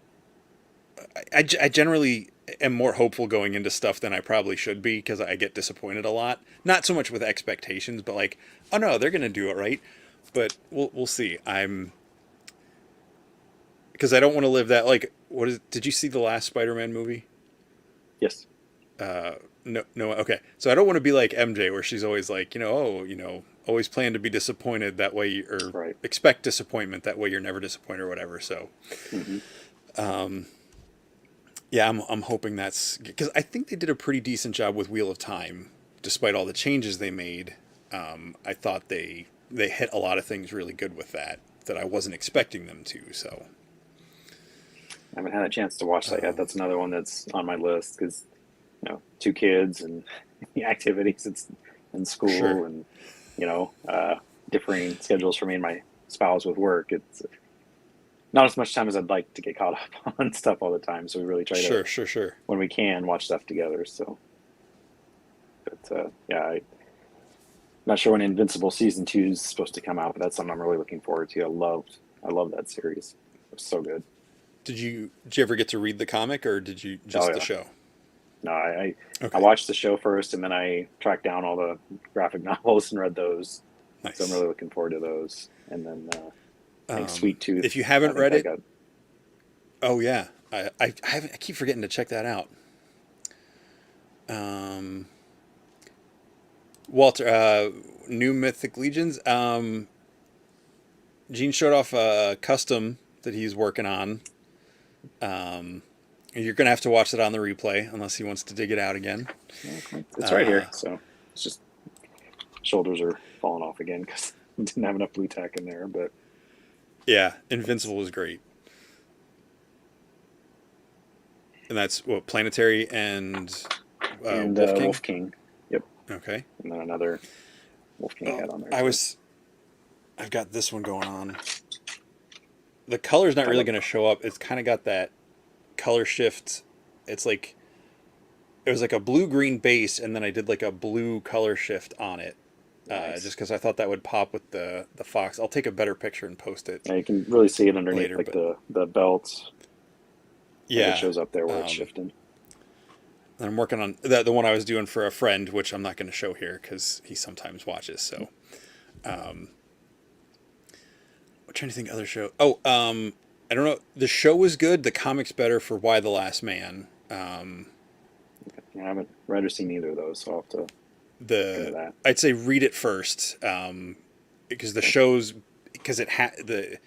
A: I generally am more hopeful going into stuff than I probably should be because I get disappointed a lot. Not so much with expectations, but like, oh no, they're gonna do it right. But we'll see. Because I don't want to live that like. Did you see the last Spider-Man movie?
B: Yes.
A: No. Okay. So I don't want to be like MJ, where she's always like, always plan to be disappointed that way, or expect disappointment that way you're never disappointed or whatever. So, yeah, I'm hoping that's because I think they did a pretty decent job with Wheel of Time, despite all the changes they made. I thought they hit a lot of things really good with that I wasn't expecting them to. So.
B: I haven't had a chance to watch that yet. That's another one that's on my list because, 2 kids and the activities in school and, differing schedules for me and my spouse with work. It's not as much time as I'd like to get caught up on stuff all the time. So we really try to,
A: Sure.
B: when we can, watch stuff together. So, but yeah, I'm not sure when Invincible season 2 is supposed to come out, but that's something I'm really looking forward to. I love that series. It's so good.
A: Did you ever get to read the comic, or did you just
B: Oh
A: the
B: yeah.
A: show?
B: No, I
A: Okay,
B: watched the show first, and then I tracked down all the graphic novels and read those. So I'm
A: nice.
B: really looking forward to those. And then I think Sweet
A: If you
B: Tooth. I
A: haven't
B: think
A: read
B: that
A: it,
B: got
A: oh yeah, I haven't. I keep forgetting to check that out. Um, Walter, new Mythic Legions. Gene showed off a custom that he's working on. You're gonna have to watch it on the replay unless he wants to dig it out again.
B: it's right here. So it's just shoulders are falling off again because I didn't have enough blue tack in there. But
A: Yeah, Invincible was great, and that's what Planetary and Wolf King.
B: Wolf King. Yep.
A: Okay.
B: And then another Wolf King
A: Oh,
B: head on there.
A: I've got this one going on. The color's not really going to show up. It's kind of got that color shift. It's like it was like a blue-green base, and then I did like a blue color shift on it,
B: Nice.
A: just because I thought that would pop with the fox. I'll take a better picture and post it.
B: Yeah, you can really see it underneath
A: Later,
B: like
A: but
B: the belts.
A: yeah,
B: It shows up there where it's shifting.
A: I'm working on the one I was doing for a friend, which I'm not going to show here because he sometimes watches. So, I'm trying to think other show. Oh, I don't know. The show was good. The comic's better for Why the Last Man.
B: I haven't read or seen either of those, so I'll have to look into that.
A: I'd say read it first, because the show's because I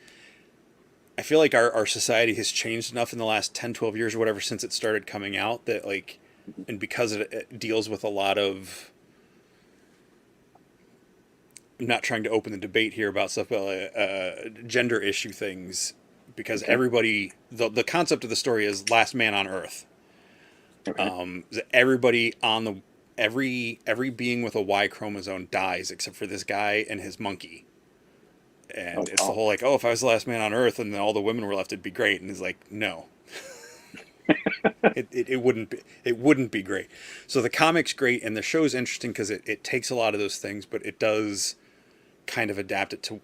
A: feel like our society has changed enough in the last 10, 12 years or whatever since it started coming out that like, and because it deals with a lot of, I'm not trying to open the debate here about stuff, but gender issue things, because everybody, the concept of the story is last man on Earth.
B: Okay.
A: Everybody on every being with a Y chromosome dies except for this guy and his monkey. And it's the whole like, oh, if I was the last man on Earth and then all the women were left, it'd be great. And he's like, no, it wouldn't be great. So the comic's great, and the show's interesting because it takes a lot of those things, but it does kind of adapt it to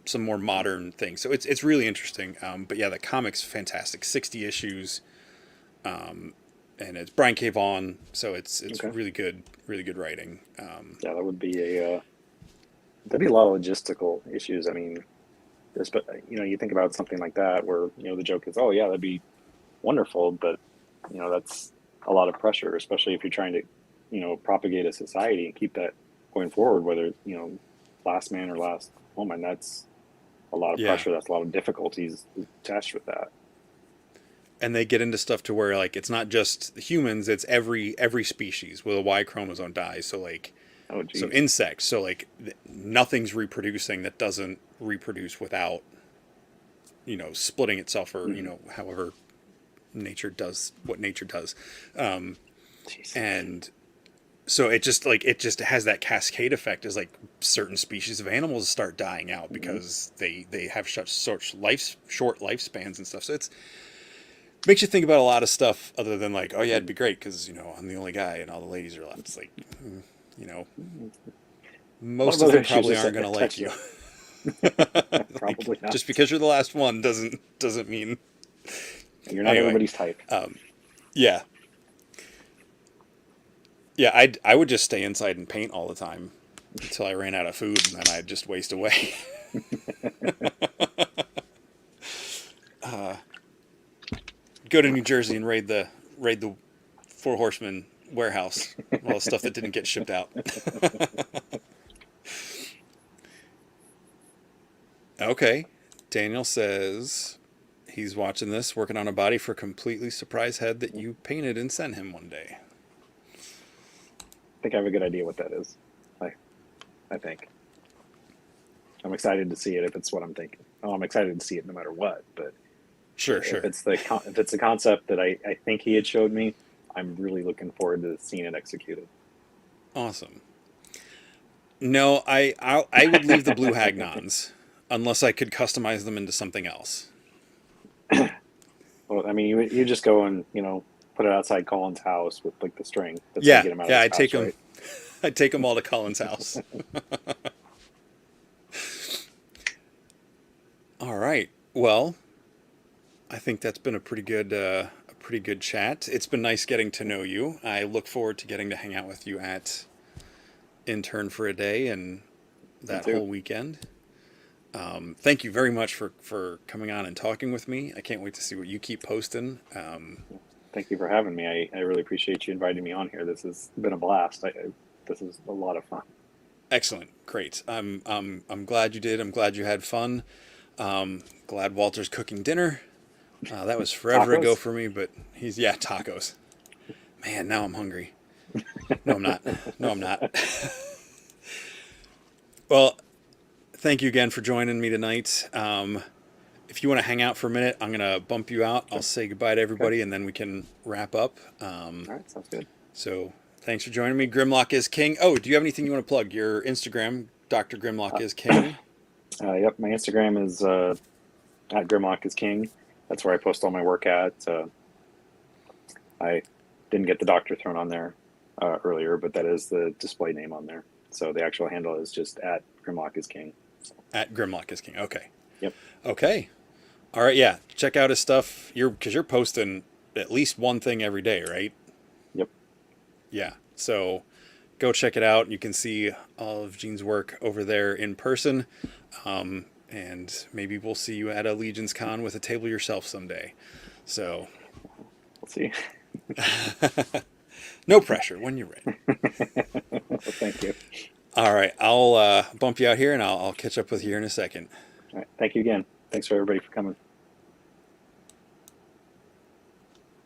A: some more modern things. So it's really interesting. But yeah, the comic's fantastic. 60 issues, and it's Brian K. Vaughan, so it's really good writing.
B: Yeah, that would be there'd be a lot of logistical issues. I mean, you think about something like that where the joke is, oh yeah, that'd be wonderful, but that's a lot of pressure, especially if you're trying to propagate a society and keep that going forward, whether last man or last woman. That's a lot of pressure. That's a lot of difficulties attached with that.
A: And they get into stuff to where like it's not just humans, it's every species with a Y chromosome dies. So like, so insects, so like nothing's reproducing that doesn't reproduce without splitting itself, or however nature does what nature does. And so it just has that cascade effect, as like certain species of animals start dying out because they have short lifespans and stuff. So it's makes you think about a lot of stuff other than like, oh yeah, it'd be great because I'm the only guy and all the ladies are left. It's like, most of them probably aren't going to like you.
B: Probably not.
A: Just because you're the last one doesn't mean
B: you're not everybody's type.
A: Yeah. I would just stay inside and paint all the time until I ran out of food, and then I'd just waste away. Go to New Jersey and raid the Four Horsemen warehouse, all the stuff that didn't get shipped out. Okay, Daniel says he's watching this, working on a body for a completely surprise head that you painted and sent him one day.
B: I think I have a good idea what that is. I think. I'm excited to see it if it's what I'm thinking. Oh, I'm excited to see it no matter what, but
A: sure.
B: If it's the concept that I think he had showed me, I'm really looking forward to seeing it executed.
A: Awesome. No, I would leave the blue Hagnons unless I could customize them into something else.
B: Well, I mean, you just go and put it outside Colin's house with like the string. That's how you
A: Yeah,
B: get him out of
A: yeah,
B: his house, right?
A: I'd take them all to Colin's house. All right. Well, I think that's been a pretty good chat. It's been nice getting to know you. I look forward to getting to hang out with you at Intern for a day and
B: Me
A: that
B: too.
A: whole weekend. Thank you very much for coming on and talking with me. I can't wait to see what you keep posting.
B: Thank you for having me. I really appreciate you inviting me on here. This has been a blast. This is a lot of fun.
A: Excellent, great. I'm glad you did. I'm glad you had fun. Glad Walter's cooking dinner. That was forever ago
B: Tacos?
A: for me, but yeah, tacos. Man, now I'm hungry. No, I'm not. No, I'm not. Well, thank you again for joining me tonight. If you want to hang out for a minute, I'm going to bump you out. I'll
B: Sure.
A: say goodbye to
B: Okay.
A: everybody, and then we can wrap up.
B: All right. Sounds good.
A: So thanks for joining me. Grimlock is King. Oh, do you have anything you want to plug? Your Instagram, Dr. Grimlock is King.
B: Yep. My Instagram is at Grimlock is King. That's where I post all my work at. I didn't get the doctor thrown on there earlier, but that is the display name on there. So the actual handle is just at Grimlock is King. So,
A: At Grimlock is King. Okay.
B: yep.
A: Okay. All right. Yeah. Check out his stuff. Because you're posting at least one thing every day, right?
B: Yep.
A: Yeah. So go check it out. You can see all of Gene's work over there in person. And maybe we'll see you at a LegionsCon with a table yourself someday. So
B: We'll see.
A: no pressure when you're ready.
B: Well, thank you.
A: All right. I'll bump you out here and I'll catch up with you here in a second.
B: All right. Thank you again. Thanks for everybody for coming.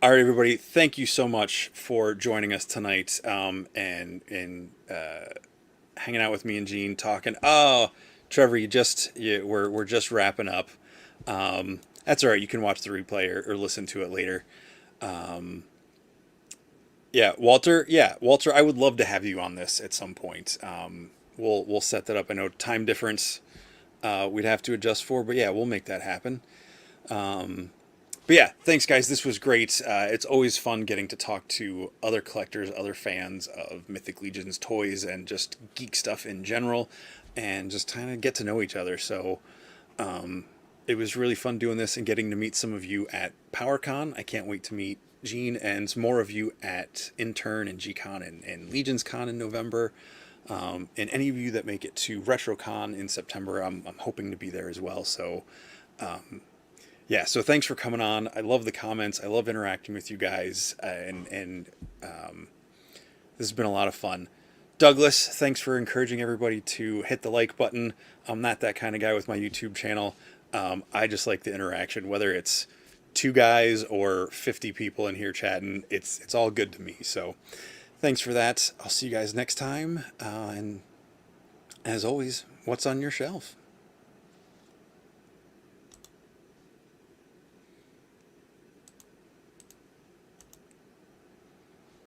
A: All right, everybody. Thank you so much for joining us tonight and hanging out with me and Gene talking. Oh, Trevor, we're just wrapping up. That's all right. You can watch the replay or listen to it later. Yeah, Walter. Yeah, Walter. I would love to have you on this at some point. We'll set that up. I know time difference we'd have to adjust for, but yeah, we'll make that happen. But yeah, thanks guys. This was great. It's always fun getting to talk to other collectors, other fans of Mythic Legions toys and just geek stuff in general, and just kind of get to know each other. So it was really fun doing this and getting to meet some of you at PowerCon. I can't wait to meet Gene and some more of you at Intern and GCon and LegionsCon in November. And any of you that make it to RetroCon in September, I'm hoping to be there as well. So yeah, so thanks for coming on. I love the comments. I love interacting with you guys, and this has been a lot of fun. Douglas, thanks for encouraging everybody to hit the like button. I'm not that kind of guy with my YouTube channel. I just like the interaction, whether it's two guys or 50 people in here chatting. It's all good to me. So thanks for that. I'll see you guys next time. And as always, what's on your shelf?